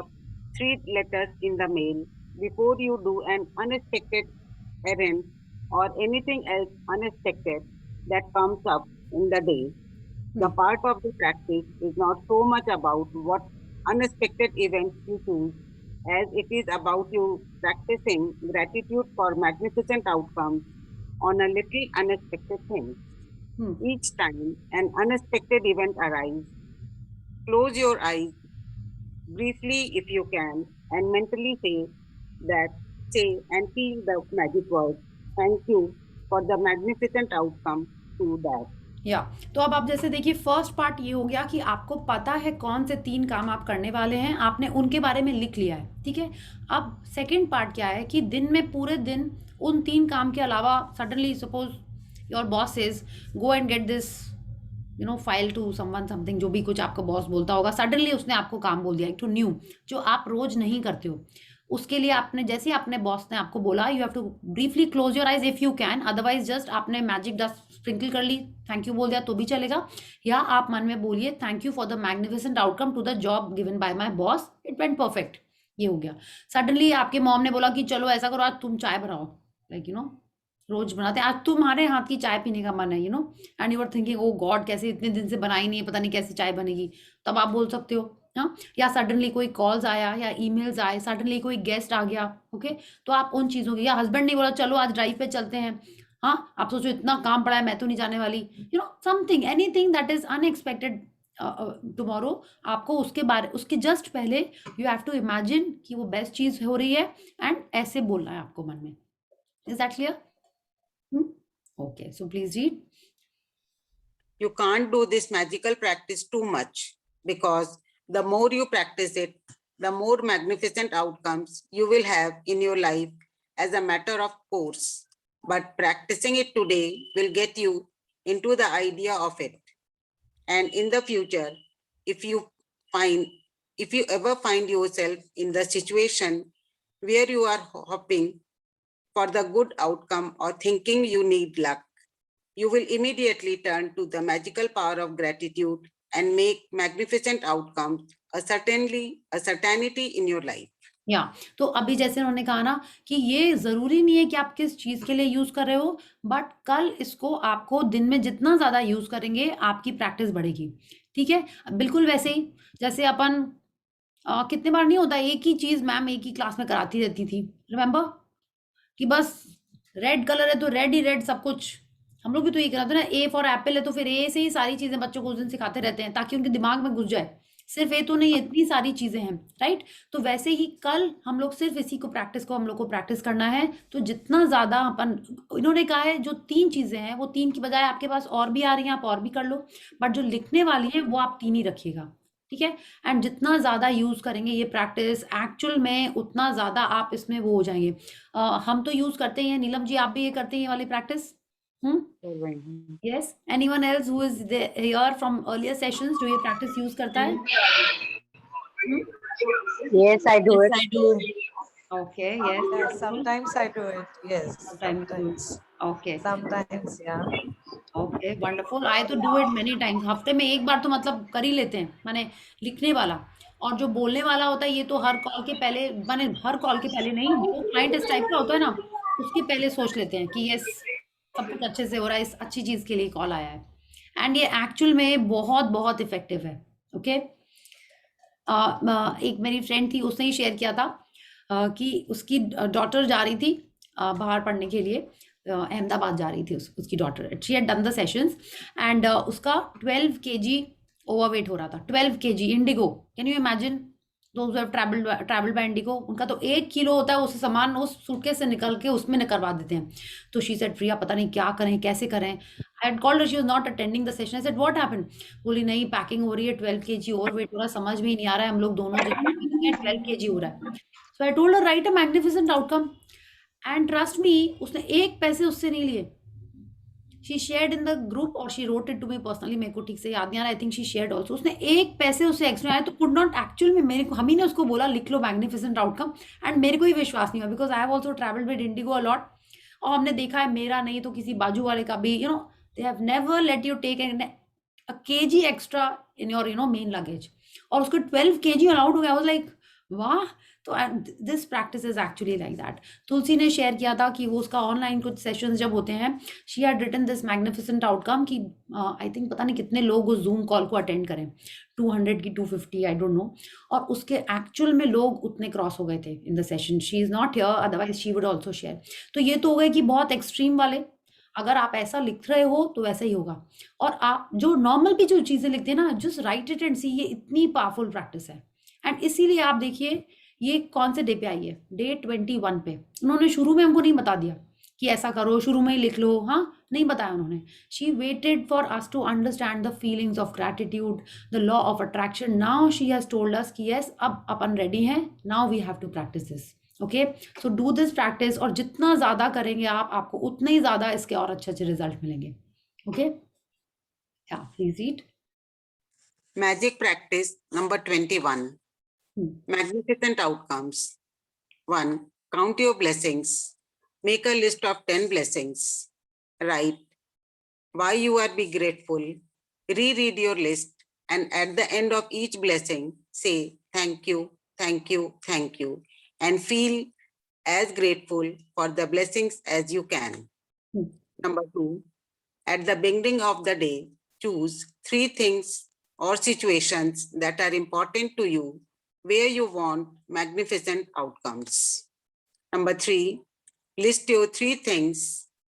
3 letters in the mail, before you do an unexpected errand, or anything else unexpected that comes up in the day. The part of the practice is not so much about what unexpected events you choose as it is about you practicing gratitude for magnificent outcomes on a little unexpected thing. Each time an unexpected event arrives, close your eyes briefly if you can and mentally say and feel the magic word. Thank you for the magnificent outcome to that. या तो अब आप जैसे देखिए, first part ये हो गया कि आपको पता है कौन से 3 काम आप करने वाले हैं, आपने उनके बारे में लिख लिया है, ठीक है। अब सेकंड पार्ट क्या है कि दिन में पूरे दिन उन 3 काम के अलावा suddenly suppose your boss says go and get this file to someone something, जो भी कुछ आपका बॉस बोलता होगा, सडनली उसने आपको काम बोल दिया एक टू न्यू, जो आप रोज नहीं करते हो। उसके लिए आपने जैसे ही अपने बॉस ने आपको बोला, you have to briefly close your eyes if you can, otherwise just आपने मैजिक डस्ट स्प्रिंकल कर ली, थैंक यू बोल दिया तो भी चलेगा, या आप मन में बोलिए thank you for the magnificent outcome to the job given by my boss, it went perfect. ये हो गया। सडनली आपके मॉम ने बोला कि चलो ऐसा करो, आज तुम चाय बनाओ, लाइक रोज बनाते हैं, आज तुम्हारे हाथ की चाय पीने का मन है, and you are thinking oh God, कैसे इतने दिन से बनाई नहीं है, पता नहीं कैसी चाय बनेगी, तब आप बोल सकते हो। हाँ, या सडनली कोई कॉल्स आया या ईमेल्स आए, सडनली कोई गेस्ट आ गया, ओके, तो आप उन चीज़ों की, या हस्बैंड ने बोला चलो आज ड्राइव पे चलते हैं, हाँ, आप सोचो इतना काम पड़ा है, मैं तो नहीं जाने वाली, something anything that is unexpected tomorrow, आपको उसके जस्ट पहले यू हैव टू इमेजिन कि वो बेस्ट चीज़ हो रही है, एंड ऐसे बोलना है आपको मन में। Is that clear? Okay, so please read. You can't do this magical practice too much, because the more you practice it, the more magnificent outcomes you will have in your life as a matter of course. But practicing it today will get you into the idea of it. And in the future, if you ever find yourself in the situation where you are hoping for the good outcome or thinking you need luck, you will immediately turn to the magical power of gratitude and make magnificent outcomes a certainty in your life. या तो अभी जैसे उन्होंने कहा ना कि ये जरूरी नहीं है कि आप किस चीज के लिए यूज कर रहे हो, बट कल इसको आपको दिन में जितना ज्यादा यूज करेंगे आपकी प्रैक्टिस बढ़ेगी, ठीक है। बिल्कुल वैसे ही जैसे अपन कितने बार नहीं होता, एक ही चीज मैम एक ही क्लास में कराती रहती थी, रिमेम्बर, कि बस रेड कलर है तो रेड ही रेड सब कुछ, हम लोग भी तो ये कराते हैं ना, ए फॉर एप्पल है तो फिर ए से ही सारी चीजें बच्चों को उस दिन सिखाते रहते हैं ताकि उनके दिमाग में घुस जाए, सिर्फ ए तो नहीं, इतनी सारी चीजें हैं, राइट। तो वैसे ही कल हम लोग सिर्फ इसी को हम लोग को प्रैक्टिस करना है, तो जितना ज्यादा अपन, इन्होंने कहा है जो 3 चीजें हैं वो 3 की बजाय आपके पास और भी आ रही हैं, आप और भी कर लो, बट जो लिखने वाली है वो आप 3 ही रखिएगा, ठीक है। एंड जितना ज्यादा यूज करेंगे ये प्रैक्टिस एक्चुअल में, उतना ज्यादा आप इसमें वो हो जाएंगे। हम तो यूज करते हैं, नीलम जी आप भी ये करते हैं ये वाली practice? Yes, anyone else who is here from earlier sessions, जो ये practice use करता है? Yes, I do it. I do. Okay, yes. Yeah, sometimes I do it. Yes. Sometimes. Okay. Sometimes, yeah. Okay, wonderful. I तो do it many times. हफ्ते में एक बार तो मतलब कर ही लेते हैं, माने लिखने वाला, और जो बोलने वाला होता है ये तो हर कॉल के पहले, माने हर कॉल के पहले नहीं, जो क्लाइंट इस टाइप का होता है ना उसके पहले सोच लेते हैं कि यस सब कुछ अच्छे से हो रहा है, इस अच्छी चीज के लिए कॉल आया है, एंड ये एक्चुअल में बहुत बहुत इफेक्टिव है, ओके। एक मेरी फ्रेंड थी, उसने ही शेयर किया था कि उसकी डॉटर जा रही थी बाहर पढ़ने के लिए, अहमदाबाद जा रही थी उसकी daughter, she had done the sessions, and उसका 12 kg ओवरवेट हो रहा था, 12 kg Indigo, can you imagine, those have travel by Indigo, उनका तो 1 किलो होता है, उस सामान उस सूटकेस से निकल के उसमें करवा देते हैं। तो शी सेड प्रिया पता नहीं क्या करें, कैसे करें, I had called her, she was not attending the session, I said what happened, बोली नहीं पैकिंग हो रही है, 12 kg ओवरवेट हो रहा है, समझ में ही नहीं आ रहा है, हम लोग दोनों 12 kg हो रहा है। So I told her write a magnificent outcome, and trust me उसने 1 पैसे उससे नहीं लिए, she shared in the group और she wrote it to me personally, मेरे को ठीक से याद नहीं आ रहा, I think she shared also, उसने 1 पैसे उससे एक्स्ट्रा आया तो कुड नॉट, एक्चुअल में मेरे को, हम ही ने उसको बोला लिख लो मैग्निफिसेंट आउटकम, एंड मेरे को ही विश्वास नहीं हुआ, because I have also travelled with Indigo a lot, और हमने देखा है मेरा नहीं तो किसी बाजू वाले का भी, they have never let you take a kg extra in your main luggage, और उसको 12 kg अलाउड हो गया, आई वाज लाइक वाह। तो this practice is actually like that. Tulsi ने शेयर किया था कि वो उसका ऑनलाइन कुछ सेशंस जब होते हैं, she had written this magnificent outcome कि आई थिंक पता नहीं कितने लोग उस जूम कॉल को अटेंड करें, 200 की 250 आई डोंट नो, और उसके एक्चुअल में लोग उतने क्रॉस हो गए थे in the session, she is not here otherwise she would also share. तो ये तो हो गए कि बहुत एक्सट्रीम वाले, अगर आप ऐसा लिख रहे हो तो वैसा ही होगा, और आप जो नॉर्मल भी जो चीजें लिखते हैं ना, जस्ट राइट इट एंड सी, ये इतनी पावरफुल प्रैक्टिस है। एंड इसीलिए आप देखिए ये कौन से डे पे आई है, डे 21 पे, उन्होंने शुरू में हमको नहीं बता दिया, कि ऐसा करो, शुरू में ही लिख लो, हाँ, नहीं बताया उन्होंने. She waited for us to understand the feelings of gratitude, the law of attraction. Now she has told us कि यस, अब अपन रेडी हैं, now we have to practice this. Okay, so do this practice, और जितना ज़्यादा करेंगे आप, आपको उतने ही ज़्यादा इसके और अच्छे अच्छे रिजल्ट मिलेंगे. ओके, या please read. Magic practice number 21. Magnificent outcomes. 1. Count your blessings. Make a list of 10 blessings. Write why you are be grateful. Reread your list, and at the end of each blessing, say thank you, thank you, thank you, and feel as grateful for the blessings as you can. Number 2. At the beginning of the day, choose 3 things or situations that are important to you where you want magnificent outcomes. Number 3, list your 3 things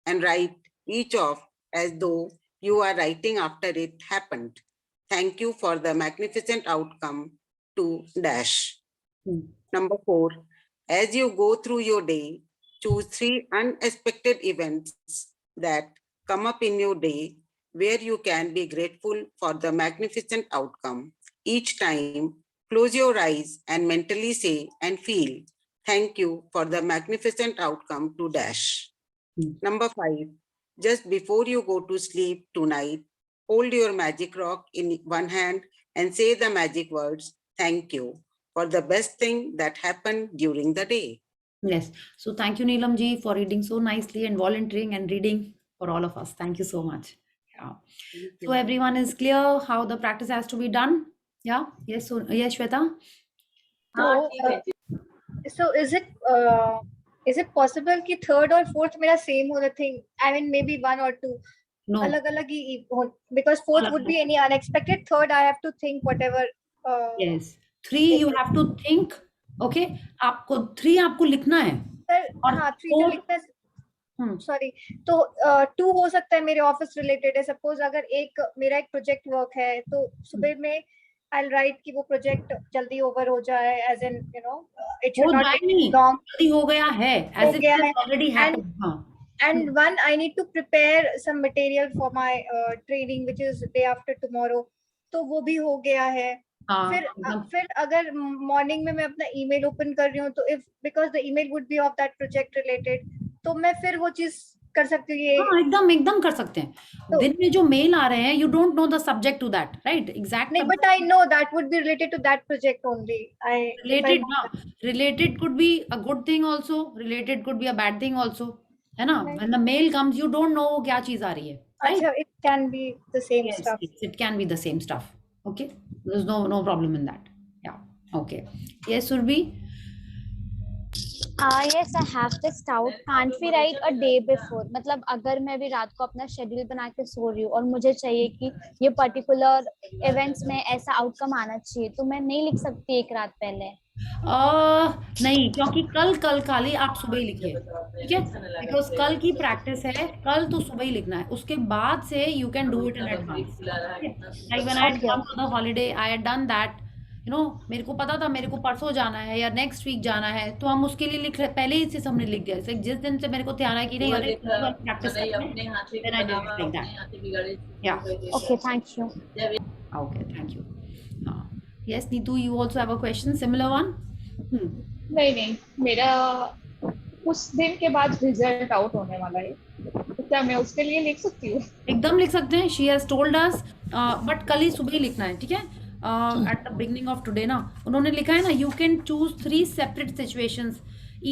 and write each off as though you are writing after it happened. Thank you for the magnificent outcome to dash. Number 4, as you go through your day, choose 3 unexpected events that come up in your day where you can be grateful for the magnificent outcome. Each time, close your eyes and mentally say and feel, thank you for the magnificent outcome to dash. Number 5, just before you go to sleep tonight, hold your magic rock in one hand and say the magic words, thank you, for the best thing that happened during the day. Yes. So thank you, Neelam ji, for reading so nicely and volunteering and reading for all of us. Thank you so much. Yeah. So everyone is clear how the practice has to be done? Yeah. Yes. So yes, Shweta. So is it possible कि third और fourth मेरा same हो the thing? I mean maybe 1 or 2. No. अलग-अलग ही हो, because fourth would be any unexpected. Third I have to think whatever. Yes. 3 you have to think. Okay. आपको 3 आपको लिखना है. सर हाँ 3 जो लिखना है. सॉरी, तो 2 हो सकता है मेरे ऑफिस रिलेटेड है. सपोज अगर मेरा एक प्रोजेक्ट वर्क है तो सुबह में I'll write कि वो प्रोजेक्ट जल्दी ओवर हो जाए, as in you know it should not take long. जल्दी हो गया है, as if it has already happened. And one, I need to prepare some material for my training which is day after tomorrow. तो वो भी हो गया है. फिर अगर मॉर्निंग में मैं अपना ईमेल ओपन कर रही हूँ तो if because the email would be of that project related, तो मैं फिर वो चीज कर सकती हूँ. ये एकदम कर सकते हैं. तो दिन में जो मेल आ रहे हैं, you don't know the subject to that, right? Exactly. नहीं, but I know that would be related to that project only. Related could be a good thing also. Related could be a bad thing also. है ना? When the mail comes, you don't know क्या चीज आ रही है. Right? It can be the same stuff. It can be the same stuff. Okay, there's no problem in that. Yeah. Okay. Yes, Surbi. Yes, I have this doubt. Can't we write a day before? मतलब अगर मैं भी रात को अपना schedule बना के सो रही हूँ और मुझे चाहिए कि ये पर्टिकुलर इवेंट्स में ऐसा आउटकम आना चाहिए, तो मैं नहीं लिख सकती एक रात पहले? नहीं, क्योंकि कल खाली आप सुबह ही लिखिए, ठीक है? बिकॉज कल की प्रैक्टिस है, कल तो सुबह ही लिखना है. उसके बाद से you can do it in advance. Like when I come to the holiday, I had done that. You know, मेरे को पता था मेरे को परसों जाना है या नेक्स्ट वीक जाना है, तो हम उसके लिए लिख रहे, पहले ही से हमने लिख दिया. जिस दिन से मेरे को ध्यान आया कि नहीं अरे प्रैक्टिस करते हैं, then I did like that. Yeah okay, thank you. Okay, thank you. हां, yes Neetu, you also have a question similar one? नहीं, मेरा उस दिन के बाद रिजल्ट आउट होने वाला है, तो क्या मैं उसके लिए लिख सकती हूँ? एकदम लिख सकते हैं. She has told us, but कल ही सुबह ही लिखना है, ठीक है? At the beginning of today ना उन्होंने लिखा है ना, you can choose 3 separate situations,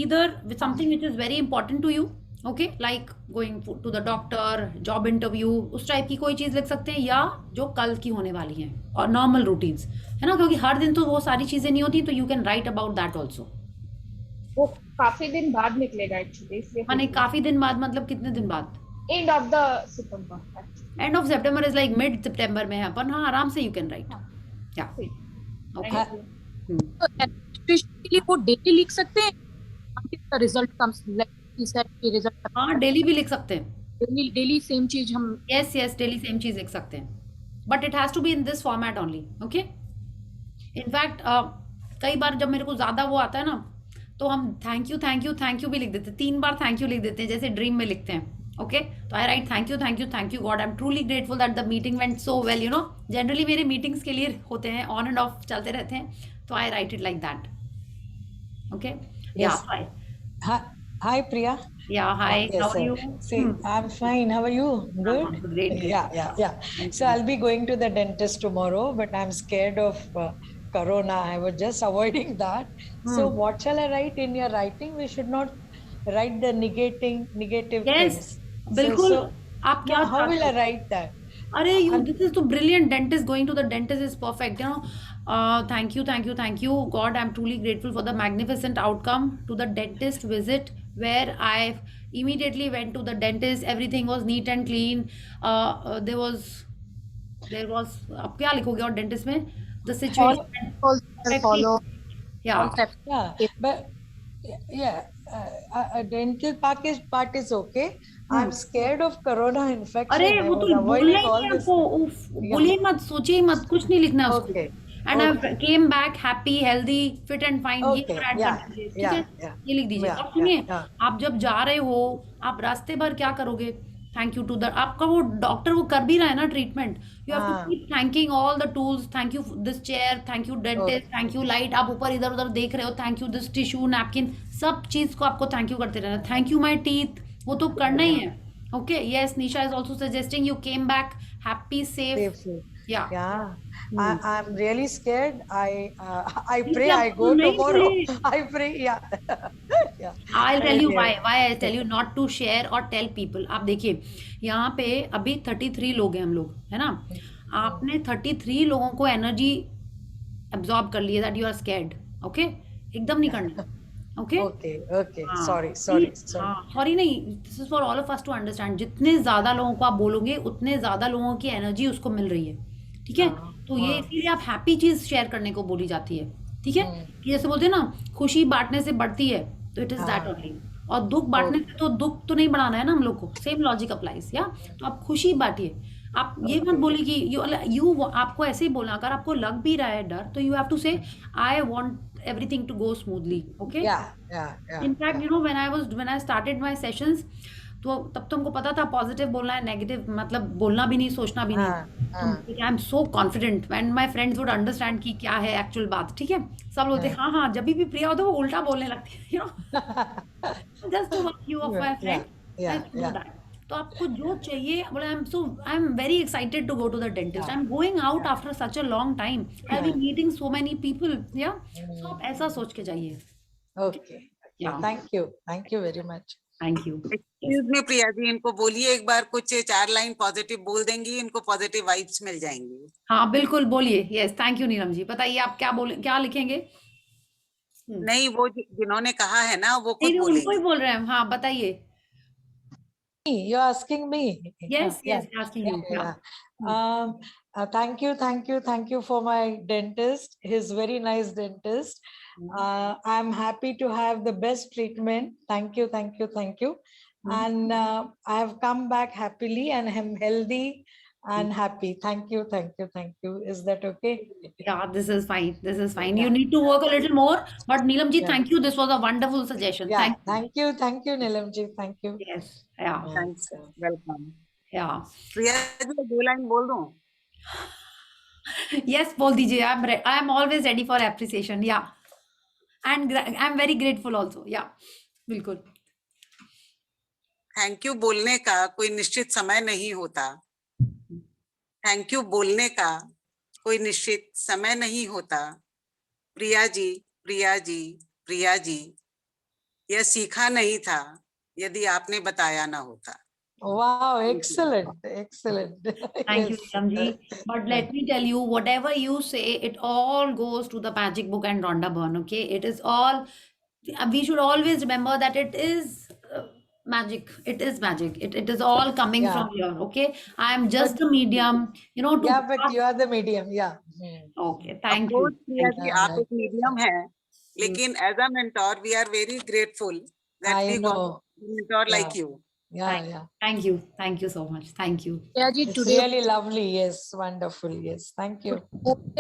either with something which is very important to you, okay, like going to the doctor, job interview, उस टाइप की कोई चीज़ लिख सकते हैं, या जो कल की होने वाली हैं, और नॉर्मल रूटीन्स, है ना, क्योंकि हर दिन तो वो सारी चीज़ें नहीं होती, तो you can write about that also. वो काफी दिन बाद निकलेगा एक्चुअली, इसलिए माने काफी दिन बाद मतलब कितने दिन बाद? End of the September. End of September is like mid September में है, पर हाँ आराम से you can write. Yeah. Okay. तो वो डेली लिख सकते हैं, रिजल्ट कम्स लाइक रिजल्ट. हाँ, डेली भी लिख सकते हैं. डेली सेम चीज हम. यस, डेली सेम चीज लिख सकते हैं, but it has to be in this format only. Okay. In fact कई बार जब मेरे को ज्यादा वो आता है ना, तो हम थैंक यू भी लिख देते हैं, 3 बार थैंक यू लिख देते हैं, जैसे ड्रीम में लिखते हैं. ओके, तो I write thank you God, I am truly grateful that the meeting went so well. You know, generally मेरे मीटिंग्स के लिए होते हैं, ऑन एंड ऑफ चलते रहते हैं, तो I write it like that. Okay, yeah Yes. Hi, Priya. Yeah hi, Yes, how are sir. You? See, I'm fine. How are you? Good? Great. Yeah. So I'll be going to the dentist tomorrow, but I'm scared of corona. I was just avoiding that. So what shall I write in your writing? We should not write the negative Yes, things. बिल्कुल. So आप क्या how will I चाहते हो? write that? अरे you, this is so brilliant. Dentist, going to the dentist is perfect. You know, thank you, God. I'm truly grateful for the magnificent outcome to the dentist visit, where I immediately went to the dentist. Everything was neat and clean. There was अब क्या लिखोगे और dentist में the situation follow yeah. all steps. Yeah, but a dental part is okay. I'm scared of corona infection. अरे I वो was तो बोलना avoiding ही all नहीं this. आपको, उफ, बोलिए मत, सोचिए ही मत, कुछ नहीं लिखना है उसको. Okay. And I came back happy, healthy, fit and fine. ये Okay. और ऐड Yeah. कर दीजिए, ठीक Yeah. है, Yeah. ये लिख दीजिए. Yeah. और सुनिए, Yeah. आप जब जा रहे हो, आप रास्ते भर क्या करोगे? थैंक यू टू द, आपका वो डॉक्टर वो कर भी रहा है ना ट्रीटमेंट, यू हैव टू हाँ. Keep thanking all the tools. Thank you this chair, thank you dentist, thank you light. आप ऊपर इधर उधर देख रहे हो, thank you this tissue, napkin, सब चीज को आपको थैंक यू करते रहना. थैंक यू माई टीथ, वो तो करना ही है. Okay, yes, Nisha is also suggesting you came back happy, safe. Safely. Yeah. Yeah. I'm really scared. I Please, pray I आपको go नहीं tomorrow. चाहिए. I pray. Yeah. Yeah. I'll tell you Yeah. why. Why I tell you not to share or tell people. आप देखिए, यहाँ पे अभी 33 लोग हैं हम लोग, है ना? आपने 33 लोगों को एनर्जी एब्जॉर्ब कर लिया, that you are scared. Okay, एकदम नहीं करना. Okay, Okay. हाँ, Sorry. सॉरी नहीं, this is for all of us to understand. जितने ज्यादा लोगों को आप बोलोगे, उतने ज्यादा लोगों की एनर्जी उसको मिल रही है, ठीक है? तो ये इसीलिए आप हैप्पी चीज शेयर करने को बोली जाती है, ठीक है? कि जैसे बोलते हैं ना, खुशी बांटने से बढ़ती है, तो इट इज दैट ओनली. और दुख बांटने से तो दुख तो नहीं बढ़ाना है ना हम लोग को. Same logic applies. या तो आप खुशी बांटिए. आप ये मत बोलिए कि यू आपको ऐसे ही बोलना. अगर आपको लग भी रहा है डर, तो यू हैव टू से I want everything to go smoothly. Okay, Yeah. in fact, you know, when I started my sessions, तो तब तो हमको पता था पॉजिटिव बोलना है, नेगेटिव मतलब बोलना भी नहीं, सोचना भी नहीं. I am so confident when my friends would understand कि क्या है एक्चुअल बात, ठीक है? सब बोलते हाँ, जब भी प्रिया होता है वो उल्टा बोलने लगती है, you know, just to work you of my friend. तो आपको जो चाहिए, बोले I am very excited to go to the dentist. I am going out after such a long time. I have been meeting so many people. या so आप ऐसा सोच के जाइए. Okay. Thank you very much. Thank you. Excuse me Priya ji, इनको बोलिए एक बार कुछ 4 लाइन पॉजिटिव बोल देंगी, इनको पॉजिटिव वाइब्स मिल जाएंगी. हाँ बिल्कुल, बोलिए. Yes, thank you Neelam ji. बताइए आप क्या लिखेंगे? नहीं, वो जिन्होंने कहा है ना, वो खुद नहीं, उनको ही बोलेंगे. बोल रहे हैं. हाँ बताइए. You're asking me. Yes, asking you. Yeah. Thank you for my dentist. He's very nice dentist. I'm happy to have the best treatment. Thank you. And I have come back happily and I'm healthy and happy. Thank you. Is that okay? Yeah, this is fine. You need to work a little more, but Neelam ji, thank you. This was a wonderful suggestion. Yeah, thank you, Neelam ji. Thank you. Yes, yeah. Thanks, welcome. Yeah. Priya ji 2 line बोल दूं? Yes, बोल दीजिए. I am always ready for appreciation. Yeah, and I'm very grateful also. Yeah, बिल्कुल. Thank you बोलने का कोई निश्चित समय नहीं होता. थैंक यू बोलने का कोई निश्चित समय नहीं होता. प्रिया जी, यह सीखा नहीं था यदि आपने बताया ना होता. Wow, excellent. Thank you, Neelam ji. But let me tell you, whatever you say, it all goes to the magic book and Rhonda Byrne. Okay, it is all. We should always remember that it is magic. It is magic. It is all coming from here. Okay, I am just the medium. You know. But you are the medium. Yeah. Okay, thank you. Priya ji, आप एक medium हैं, लेकिन as a mentor, we are very grateful that we got a mentor like you. Yeah. Thank you so much. Thank you. Yeah, ji, It's today really lovely. Yes, wonderful. Yes, thank you.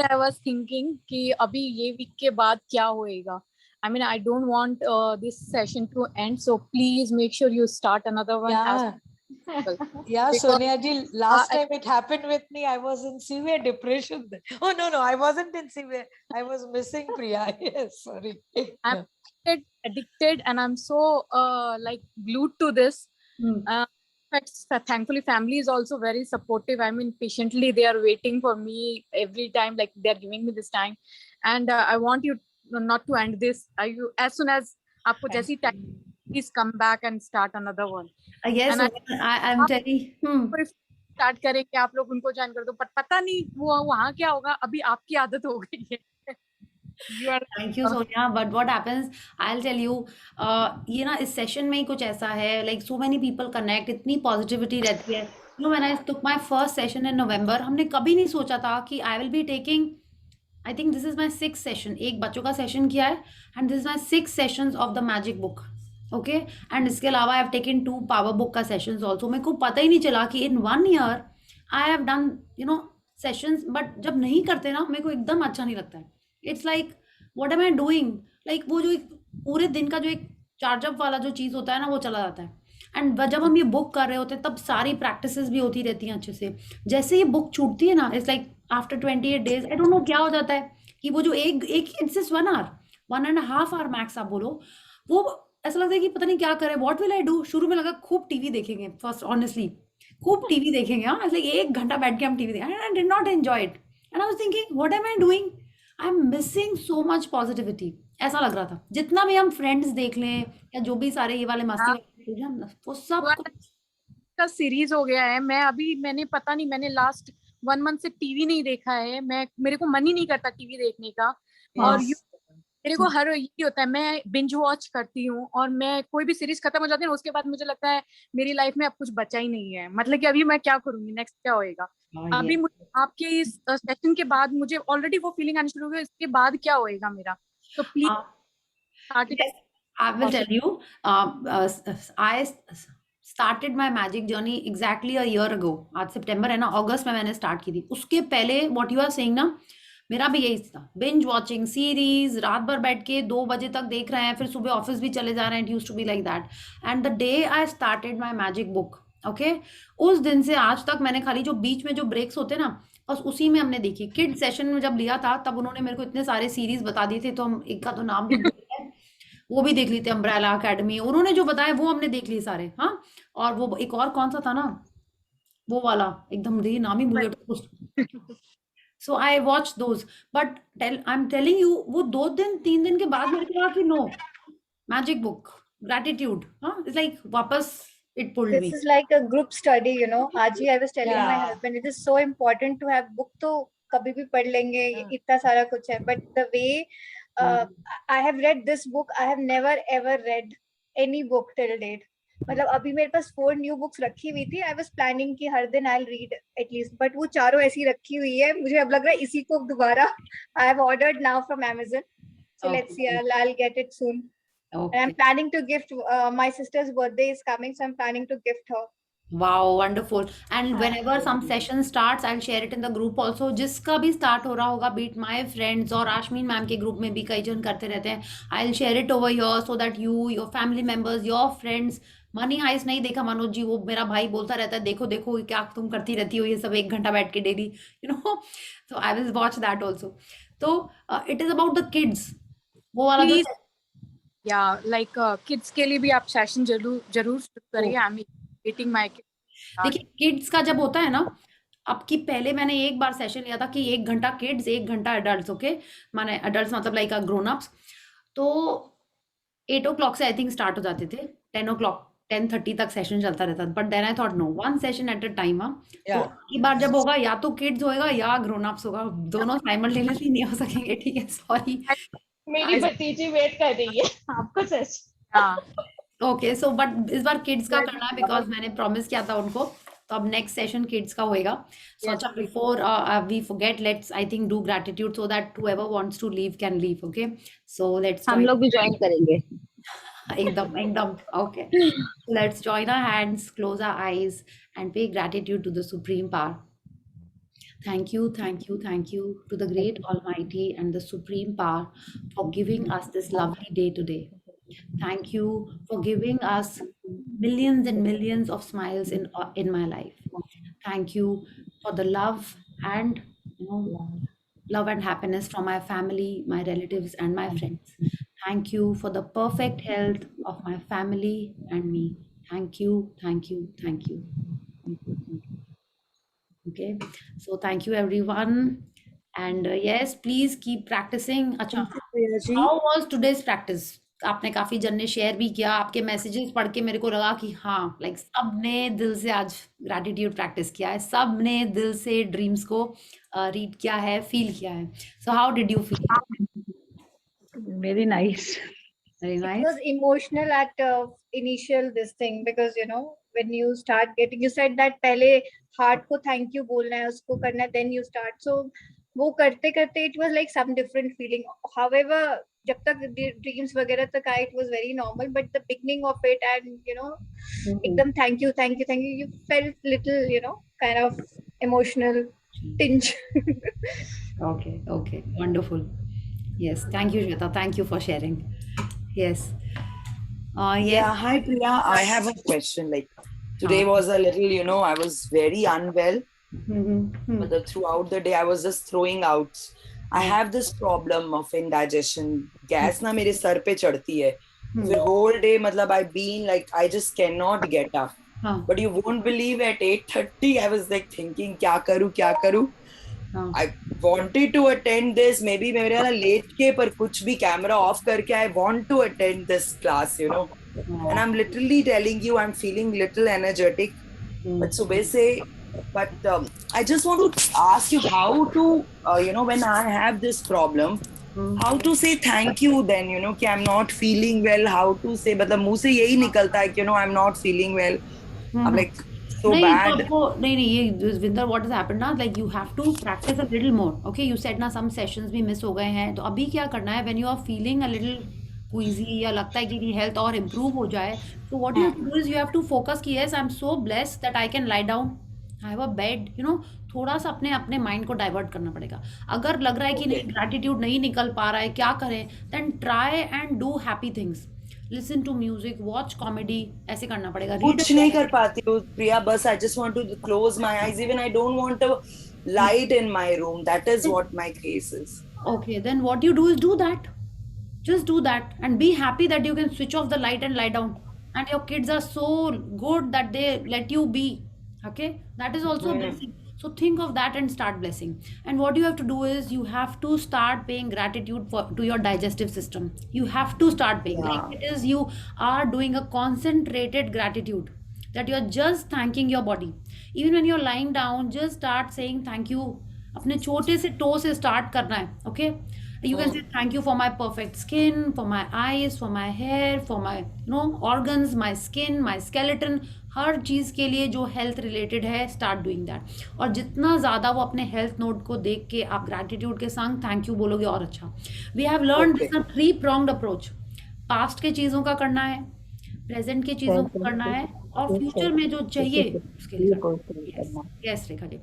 I was thinking कि अभी ये week के बाद क्या होएगा. I mean, I don't want this session to end. So please make sure you start another one. Yeah. Yeah, Because, Sonia ji, last time it happened with me, I was in severe depression. Oh, no, I wasn't in severe. I was missing Priya. Yes, sorry. I'm addicted and I'm so like glued to this. But thankfully, family is also very supportive. I mean, patiently they are waiting for me every time, like they're giving me this time. And I want you not to end this. As soon as आपको जैसी time, please come back and start another one. Yes, I'm telling. Start करेंगे आप लोग उनको join कर दो, पर पता नहीं वो वहाँ क्या होगा, अभी आपकी आदत हो गई है. Thank you, Sonia. But what happens, I'll tell you, ये ना इस सेशन में ही कुछ ऐसा है, like so many people connect, इतनी positivity रहती है. You know, when I took my first session in November, हमने कभी नहीं सोचा था कि I will be taking, I think this is my 6th session. एक बच्चों का सेशन किया है, and this is my 6 sessions of the magic book. Okay, and इसके अलावा I have taken 2 power book का sessions also. मेरे को पता ही नहीं चला कि in 1 year I have done, you know, sessions. But जब नहीं करते ना, मेरे को एकदम अच्छा नहीं लगता है. It's like, what am I doing? Like वो जो पूरे दिन का जो एक चार्जअप वाला जो चीज़ होता है ना, वो चला जाता है. एंड जब हम ये बुक कर रहे होते हैं तब सारी प्रैक्टिसेस भी होती रहती हैं अच्छे से. जैसे ये बुक छूटती है ना, it's like after 28 days, I don't no क्या हो जाता है कि वो जो एक इट्स 1 hour, 1.5 hour मैक्स आप बोलो, वो ऐसा लगता है कि पता नहीं क्या करें, व्हाट विल आई डू. शुरू में लगा खूब टीवी देखेंगे, फर्स्ट ऑनेस्टली खूब टीवी देखेंगे. हाँ, लाइक 1 घंटा बैठ के हम टीवी देखेंगे. I did not enjoy it and I was thinking what am I doing, I am missing so much positivity. ऐसा लग रहा था. जितना भी हम फ्रेंड्स देख लें या जो भी सारे ये वाले मस्ती, वो सब का सीरीज हो गया है. मैंने पता नहीं, मैंने लास्ट 1 month से टीवी नहीं देखा है. मेरे को मन ही नहीं करता टीवी देखने का. और मेरे को हर ये होता है, मैं बिंज वॉच करती हूँ और मैं कोई भी सीरीज खत्म हो जाती है, उसके बाद मुझे लगता है मेरी लाइफ में अब कुछ बचा ही नहीं है. मतलब कि अभी मैं क्या करूंगी, नेक्स्ट क्या होएगा. अभी आपके इस सेशन के बाद मुझे ऑलरेडी वो फीलिंग आनी शुरू हो गई, इसके बाद क्या होएगा मेरा. तो please I will tell you, I started my magic journey exactly a year ago. आज सितंबर है ना, अगस्त में मैंने स्टार्ट की थी. उसके पहले what you are saying ना, मेरा भी यही था. बिंज वॉचिंग सीरीज, रात भर बैठ के 2 बजे तक देख रहे हैं, फिर सुबह ऑफिस भी चले जा रहे हैं. It used to be like that. And the day I started my magic book, okay, उस दिन से आज तक मैंने खाली जो बीच में जो ब्रेक्स होते ना, बस उसी में हमने देखी. किड सेशन में जब लिया था तब उन्होंने मेरे को इतने सारे सीरीज बता दिए थे, तो हम एक का तो नाम वो भी देख ली थी, अम्ब्रेला अकेडमी. उन्होंने जो बताया वो हमने देख लिए सारे. हाँ, और वो एक और कौन सा था ना, वो वाला एकदम नाम ही भूल गया. So I watched those, but I'm telling you, वो 2-3 दिन के बाद मेरे को लगा कि no, magic book, gratitude, हाँ, it's like वापस it pulled me. This is like a group study, you know. आज ही I was telling my husband, it is so important to have book. तो कभी भी पढ़ लेंगे, इतना सारा कुछ है. But the way I have read this book, I have never ever read any book till date. मतलब अभी मेरे पास 4 न्यू बुक्स रखी हुई थी. आई वाज प्लानिंग कि हर दिन I will read at least, but वो चारों ऐसी रखी हुई है. मुझे अब लग रहा है इसी को दोबारा I have ordered now from Amazon. So let's see, I'll get it soon. And I'm planning to gift my sister's birthday is coming, so I'm planning to gift her. Wow, wonderful. And whenever some session starts, I'll share it in the group also. जिसका भी start हो रहा होगा, be it my friends और आशमीन ma'am के group में भी कई जन करते रहते हैं. I'll share it over here so that you, your family members, your friends. Money heist नहीं देखा मनोज जी, वो मेरा भाई बोलता रहता है देखो देखो क्या तुम करती रहती हो ये सब 1 घंटा बैठ के daily, you know. So I will watch that also. तो it is about the kids, वो वाला जो या लाइक किड्स के लिए भी आप सेशन जरूर करिए. I am waiting my kids. देखिए किड्स का जब होता है ना, आपकी पहले मैंने एक बार सेशन लिया था कि 1 घंटा किड्स 1 घंटा एडल्ट. ओके, माने एडल्ट मतलब लाइक अ ग्रोन अप्स. तो 8 o'clock से आई थिंक स्टार्ट हो जाते थे, 10 o'clock 10:30 तक सेशन चलता रहता. But then I thought no, 1 session at a time. हाँ, तो एक बार जब होगा या तो किड्स होएगा या ग्रोन अप्स होगा, दोनों साइमल्टेनियसली नहीं हो सकेंगे. ठीक है, सॉरी. मेरी भतीजी वेट कर रही है आपको सेशन. ओके, सो बट इस बार किड्स का करना है बिकॉज मैंने प्रॉमिस किया था उनको. तो अब नेक्स्ट सेशन किड्स का होएगा. सो अच्छा, before we forget, let's I think do gratitude so that whoever wants to leave can leave. Okay, so let's हम लोग भी ज्वाइन करेंगे. एकदम. Okay, let's join our hands, close our eyes and pay gratitude to the supreme power. Thank you, thank you, thank you to the great Almighty and the Supreme Power for giving us this lovely day today. Thank you for giving us millions and millions of smiles in my life. Thank you for the love and love and happiness from my family, my relatives, and my friends. Thank you for the perfect health of my family and me. Thank you, thank you, thank you. Thank you, thank you. Okay, so thank you everyone. And yes, please keep practicing. अच्छा, how was today's practice? आपने काफी जन ने share भी किया, आपके messages पढ़ के मेरे को लगा कि हाँ, लाइक सबने दिल से आज ग्रैटिट्यूड प्रैक्टिस किया है, सबने दिल से ड्रीम्स को रीड किया है, फील किया है. So how did you feel? Very nice. Very It nice. was emotional at initial this thing because when you start getting, you said that पहले heart को thank you बोलना है, उसको करना है, then you start. So वो करते करते it was like some different feeling. However, जब तक dreams वगैरह तक आए, it was very normal. But the beginning of it and एकदम thank you, thank you, thank you. You felt little kind of emotional tinge. Okay, wonderful. Yes, thank you, Shweta. Thank you for sharing. Yes. Yes. Yeah, hi Priya. I have a question. Like today was a little, I was very unwell. But throughout the day, I was just throwing out. I have this problem of indigestion. Gas na mere sar pe chadti hai. The whole day, matlab I've been like, I just cannot get up. But you won't believe at 8:30, I was like thinking, kya karu? I wanted to attend this. Maybe मेरे वाला late के पर कुछ भी camera off करके I want to attend this class, And I'm literally telling you, I'm feeling little energetic. But सुबह से, but I just want to ask you how to, when I have this problem, how to say thank you then, कि I'm not feeling well. How to say, मतलब मुंह से यही निकलता है कि I'm not feeling well. I'm like so bad. नहीं, Vinder, what has happened now? Like you have to practice a little more. Okay, you said ना some sessions भी miss हो गए हैं, तो अभी क्या करना है? When you are feeling a little queasy या लगता है कि health और improve हो जाए, so what you have to do is you have to focus कि yes, I'm so blessed that I can lie down. I have a bed, थोड़ा सा अपने माइंड को डाइवर्ट करना पड़ेगा. अगर लग रहा है कि नहीं ग्रैटिट्यूड नहीं निकल पा रहा है, क्या करें? Then try and do happy things. Listen to music, watch comedy, ऐसे करना पड़ेगा. कुछ नहीं कर पाती हूँ प्रिया, बस I just want to close my eyes. Even I don't want a light in my room. That is what my case is. Okay, then what you do is do that. Just do that and be happy that you can switch off the light and lie down. And your kids are so good that they let you be. Okay, that is also a blessing. So think of that and start blessing. And what you have to do is you have to start paying gratitude to your digestive system. You have to start paying. Like it is, you are doing a concentrated gratitude that you are just thanking your body. Even when you're lying down, just start saying thank you. अपने छोटे से to से start करना है. Okay, you can say thank you for my perfect skin, for my eyes, for my hair, for my organs, my skin, my skeleton. हर चीज़ के लिए जो health related है, स्टार्ट डूइंग दैट. और जितना ज़्यादा वो अपने हेल्थ नोट को देख के आप ग्रैटिट्यूड के संग थैंक यू बोलोगे और अच्छा. We have learn this a 3-pronged approach. Past के चीज़ों का करना है, प्रेजेंट के चीज़ों को करना है, और फ्यूचर में जो चाहिए उसके लिए. यस रेखा जी,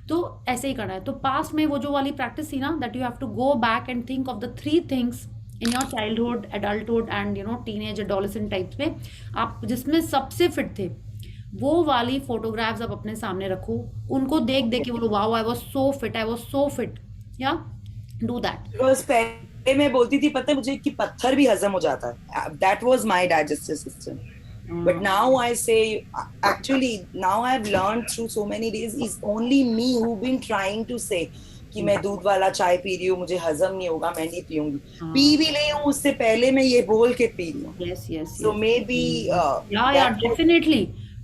तो ऐसे ही करना है. तो पास्ट में वो जो वाली प्रैक्टिस थी ना, that you have to go back and think of the 3 things in your childhood, adulthood and teenage adolescent types में आप जिसमें सबसे फिट थे, वो वाली फोटोग्राफ्स आप अपने सामने रखो. उनको देख के बोलो wow, I was so fit, I was so fit. या डू दैट. बिकॉज़ पहले मैं बोलती थी, पता है मुझे, कि पत्थर भी हजम हो जाता है. That was my digestive system. But now I say, actually now I've learned through so many days, it's only me who've been trying to say कि मैं दूध वाला चाय पी रही हूँ, मुझे हजम नहीं होगा, मैं नहीं पीऊंगी. पी भी ले हूँ, उससे पहले मैं ये बोल के पी रही हूँ. Yes. So maybe yeah,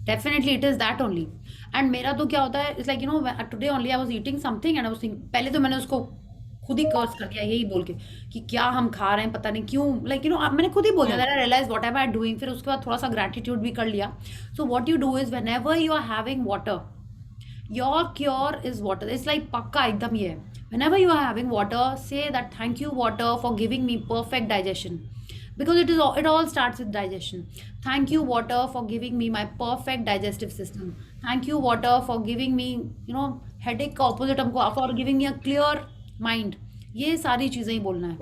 definitely it is that only. And मेरा तो क्या होता है, it's like today only I was eating something and I was thinking, पहले तो मैंने उसको खुद ही कर्स कर दिया यही बोल के कि क्या हम खा रहे हैं, पता नहीं क्यों. लाइक मैंने खुद ही बोल दिया, I realize what am I doing. फिर उसके बाद थोड़ा सा ग्रैटिट्यूड भी कर लिया. So what you do is whenever you are having water, your cure is water. It's like पक्का एकदम ये है. Whenever you are having water, say that thank you water for giving me perfect digestion, because it all starts with digestion. Thank you water for giving me my perfect digestive system. Thank you water for giving me headache का opposite हमको for giving a clear mind, ये सारी चीजें ही बोलना है,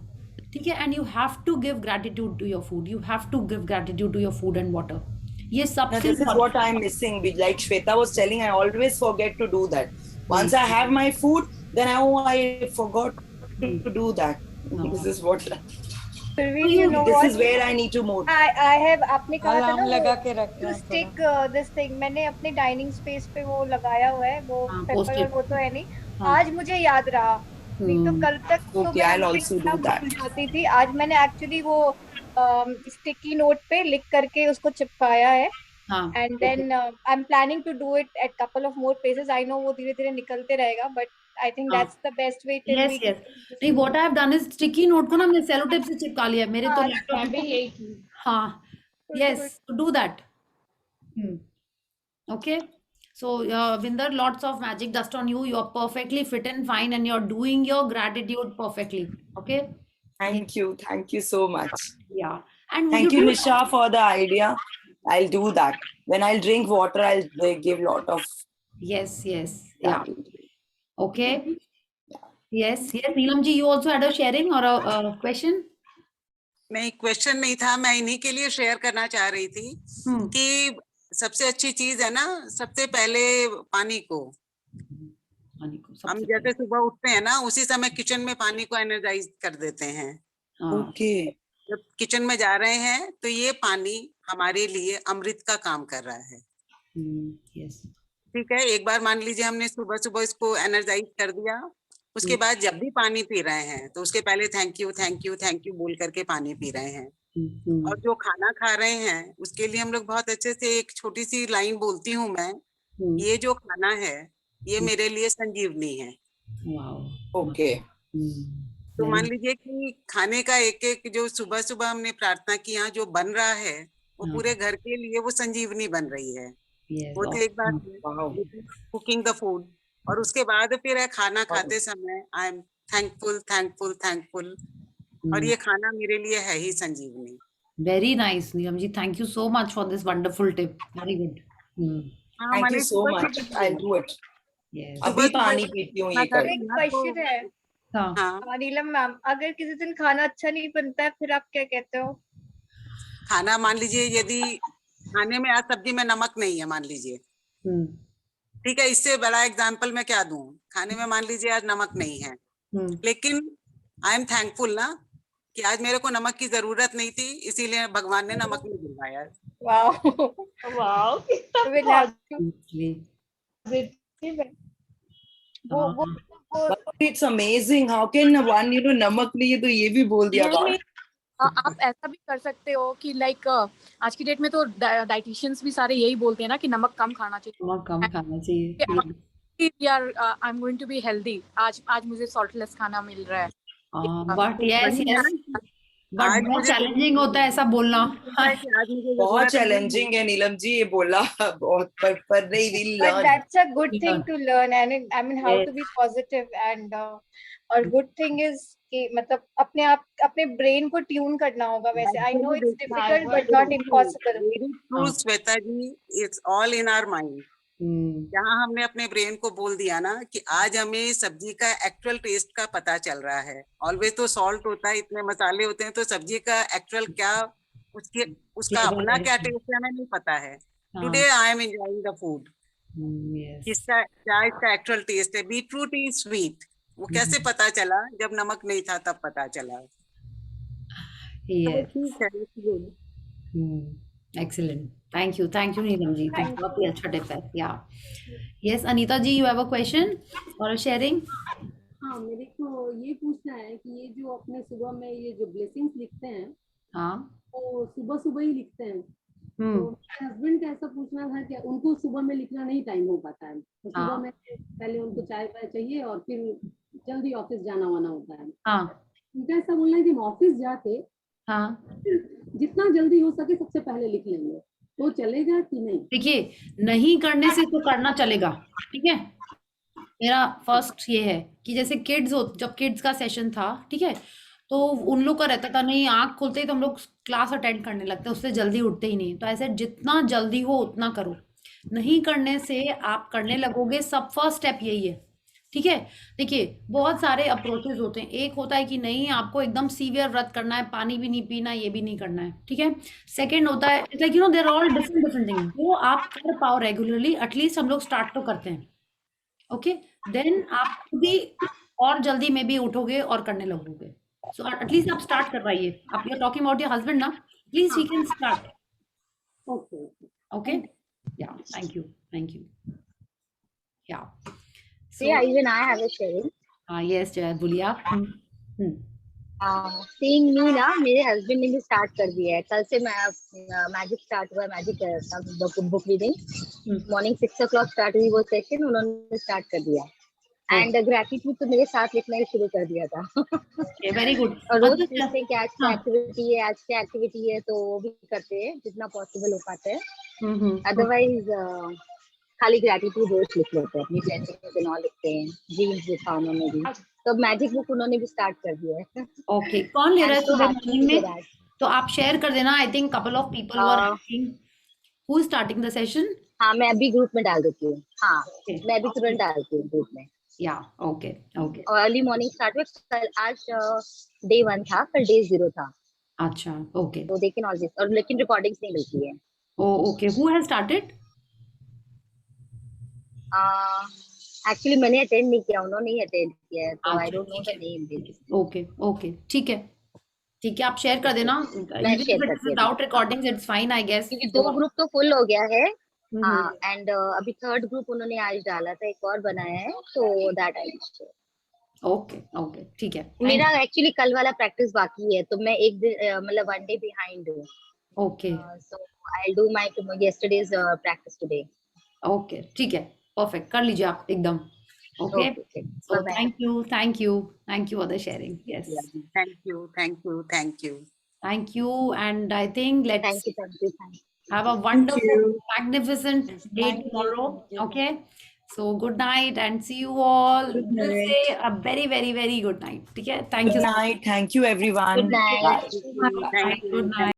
ठीक है। And you have to give gratitude to your food, you have to give gratitude to your food and water, ये Now, सबसे this is what I'm missing. Like Shweta was telling, I always forget to do that. Once I have my food, then I forgot to do that. This is what. You know this what? is where I need to move. I have आपने कहा था alarm ना लगा के रखना to है stick this thing, मैंने अपने डाइनिंग स्पेस पे वो लगाया हुआ है, वो हाँ, पेपर post-it. वो तो है नहीं, हाँ. आज मुझे याद रहा, नहीं तो कल तक तो Okay, I'll also do that. भूल जाती थी। आज मैंने एक्चुअली वो स्टिकी नोट पे लिख करके उसको चिपकाया है, हाँ, and then I'm planning to do it at couple of more places. I know वो धीरे धीरे निकलते रहेगा, but I think हाँ. that's the best way till yes we yes नहीं, what I have done is sticky note को ना मैंने सेलो टेप से चिपका लिया है, मेरे तो हाँ, लैपटॉप मैं भी यही की। हाँ, yes, to do that. Okay, so Vinder, lots of magic dust on you, you're perfectly fit and fine, and you're doing your gratitude perfectly. Okay, Thank you so much. yeah. And Thank you, do- Nisha, for the idea. I'll do that. When I'll drink water, I'll give lot of. yes yeah, gratitude. okay, yes Neelam ji, you also had a sharing or a question? नहीं, question नहीं था, मैं इन्हीं के लिए share करना चाह रही थी कि सबसे अच्छी चीज है ना, सबसे पहले पानी को हम जैसे सुबह उठते हैं ना, उसी समय किचन में पानी को एनर्जाइज कर देते हैं। ओके, जब किचन में जा रहे हैं तो ये पानी हमारे लिए अमृत का काम कर रहा है। yes. ठीक है, एक बार मान लीजिए हमने सुबह सुबह इसको एनर्जाइज कर दिया, उसके बाद जब भी पानी पी रहे हैं तो उसके पहले थैंक यू बोल करके पानी पी रहे हैं। और जो खाना खा रहे हैं उसके लिए हम लोग बहुत अच्छे से एक छोटी सी लाइन बोलती हूँ मैं, ये जो खाना है ये मेरे लिए संजीवनी है। ओके, तो मान लीजिए कि खाने का एक एक जो सुबह सुबह हमने प्रार्थना की, यहाँ जो बन रहा है वो पूरे घर के लिए वो संजीवनी बन रही है। वो तो एक बात कुकिंग द फूड, और उसके बाद फिर है खाना खाते समय आई एम थैंकफुल, और ये खाना मेरे लिए है ही संजीवनी। Very nice, Neelam ji. Thank you so much for this wonderful tip. Very good. Thank you so much. I'll do it. Yes. अभी पानी पीती हूँ ये कर। एक क्वेश्चन है नीलम मैम, अगर किसी दिन खाना अच्छा नहीं बनता है फिर आप क्या कहते हो? खाना मान लीजिए यदि खाने में आज सब्जी में नमक नहीं है मान लीजिए, ठीक है, इससे बड़ा एग्जाम्पल मैं क्या दूं, खाने में मान लीजिए आज नमक नहीं है, लेकिन आई एम थैंकफुल ना कि आज मेरे को नमक की जरूरत नहीं थी, इसीलिए भगवान ने नमक नहीं दिलवाया। Wow, It's amazing. How can one, नमक नहीं है तो ये भी बोल दिया God. आप ऐसा भी कर सकते हो कि लाइक आज की डेट में तो डाइटिशियंस भी सारे यही बोलते हैं ना कि नमक कम खाना चाहिए, नमक कम खाना चाहिए। यार I am going to be healthy, आज मुझे सॉल्टलेस खाना मिल रहा है। बट यस बट बहुत चैलेंजिंग होता है ऐसा बोलना। बहुत चैलेंजिंग है नीलम जी ये बोला, बहुत पर नहीं will learn. But that's a good thing to learn, and I mean how to be positive and और good thing is कि मतलब अपने ब्रेन को ट्यून करना होगा। वैसे I know it's difficult but not impossible. True, Shweta ji, it's all in our mind. जहाँ हमने अपने ब्रेन को बोल दिया ना कि आज हमें सब्जी का एक्चुअल टेस्ट का पता चल रहा है। ऑलवेज तो सॉल्ट होता है, इतने मसाले होते हैं, तो सब्जी का एक्चुअल क्या उसका अपना क्या टेस्ट है हमें नहीं पता है। Today I am enjoying the food, किसका क्या इसका एक्चुअल टेस्ट है। बीटरूट इज स्वीट, वो कैसे पता चला? जब नमक नहीं था तब पता चला। Excellent. Thank you Neelam ji. बहुत ही अच्छा टिप है। Yes, Anita ji, you have a question or a sharing? हाँ, मेरे को ये पूछना है कि ये जो अपने सुबह में ये जो ब्लेसिंग्स लिखते हैं, तो सुबह ही लिखते हैं। तो हस्बैंड का ऐसा पूछना था कि उनको सुबह में लिखना नहीं टाइम हो पाता है, तो सुबह में पहले उनको चाय चाहिए और फिर जल्दी ऑफिस जाना होता है। उनका ऐसा बोलना है कि हम ऑफिस जाके जितना जल्दी हो सके सबसे पहले लिख लेंगे, तो चलेगा कि नहीं? देखिए, नहीं करने से तो करना चलेगा, ठीक है। मेरा फर्स्ट ये है कि जैसे जब किड्स का सेशन था, ठीक है, तो उन लोग का रहता था नहीं, आंख खुलते ही तो हम लोग क्लास अटेंड करने लगते, उससे जल्दी उठते ही नहीं। तो ऐसे जितना जल्दी हो उतना करो, नहीं करने से आप करने लगोगे। सब फर्स्ट स्टेप यही है ठीक है। देखिए बहुत सारे अप्रोचेस होते हैं, एक होता है कि नहीं आपको एकदम सीवियर व्रत करना है, पानी भी नहीं पीना, ये भी नहीं करना है, ठीक है। सेकंड होता है it's like there are all different different things, वो आप कर पाओ रेगुलरली, एटलीस्ट हम लोग स्टार्ट तो करते हैं, ओके। देन आप भी और जल्दी में भी उठोगे और करने लगोगे। सो एटलीस्ट आप स्टार्ट करवाइए। आप you are talking about your husband ना, please he can start. Okay yeah thank you yeah Yeah, even I have a sharing. yes जय बोलिए आप। Seeing me ना, मेरे हस्बैंड ने भी स्टार्ट कर दिया है। कल से मैजिक स्टार्ट हुआ है, magic book reading morning 6 o'clock start हुई वो सेशन, उन्होंने स्टार्ट कर दिया है। एंड ग्रेटिट्यूड तो मेरे साथ लिखना ही शुरू कर दिया था। Very good. और रोज पूछते हैं कि आज क्या एक्टिविटी है, आज क्या एक्टिविटी है, तो वो भी करते हैं जितना पॉसिबल हो पाता है। अदरवाइज खाली ग्रेटिट्यूड रोज लिख लेते हैं, अपनी ब्लेसिंग्स एंड ऑल लिखते हैं। ड्रीम्स लिखा उन्होंने भी, तो मैजिक बुक उन्होंने भी स्टार्ट कर दिया है। ओके कौन ले रहा है सुबह मॉर्निंग में? तो आप शेयर कर देना। I think couple of people were asking who is starting the session. हाँ मैं अभी ग्रुप में डाल देती हूँ। हाँ मैं अभी तुरंत डालती हूँ ग्रुप में। या ओके ओके। और अर्ली मॉर्निंग स्टार्ट हुआ कल, आज डे 1 था, कल डे 0 था। अच्छा ओके। तो दे कैन ऑलवेज, और लेकिन रिकॉर्डिंग्स नहीं मिलती है। Okay who has started? Actually मैंने अटेंड नहीं किया, उन्होंने ही अटेंड किया है, तो I don't know the name. Okay okay ठीक है आप शेयर कर देना। Without recordings it's fine I guess, क्योंकि 2 ग्रुप तो फुल हो गया है। हाँ एंड अभी 3rd ग्रुप उन्होंने आज डाला था, एक और बनाया है, तो दैट आई ओके ठीक है। मेरा एक्चुअली कल वाला प्रैक्टिस बाकी है, तो मैं एक दिन मतलब 1 डे बिहाइंड हूँ। Okay so I do my yesterday's practice today. Okay ठीक है परफेक्ट, कर लीजिए आप एकदम। Okay. So thank you for the sharing. Yes. Thank you. And I think let's have a wonderful, magnificent day tomorrow. Okay. So good night and see you all. We'll say a very, very, very good night. Okay. Thank you. Good night. Thank you everyone. Good night. Good night.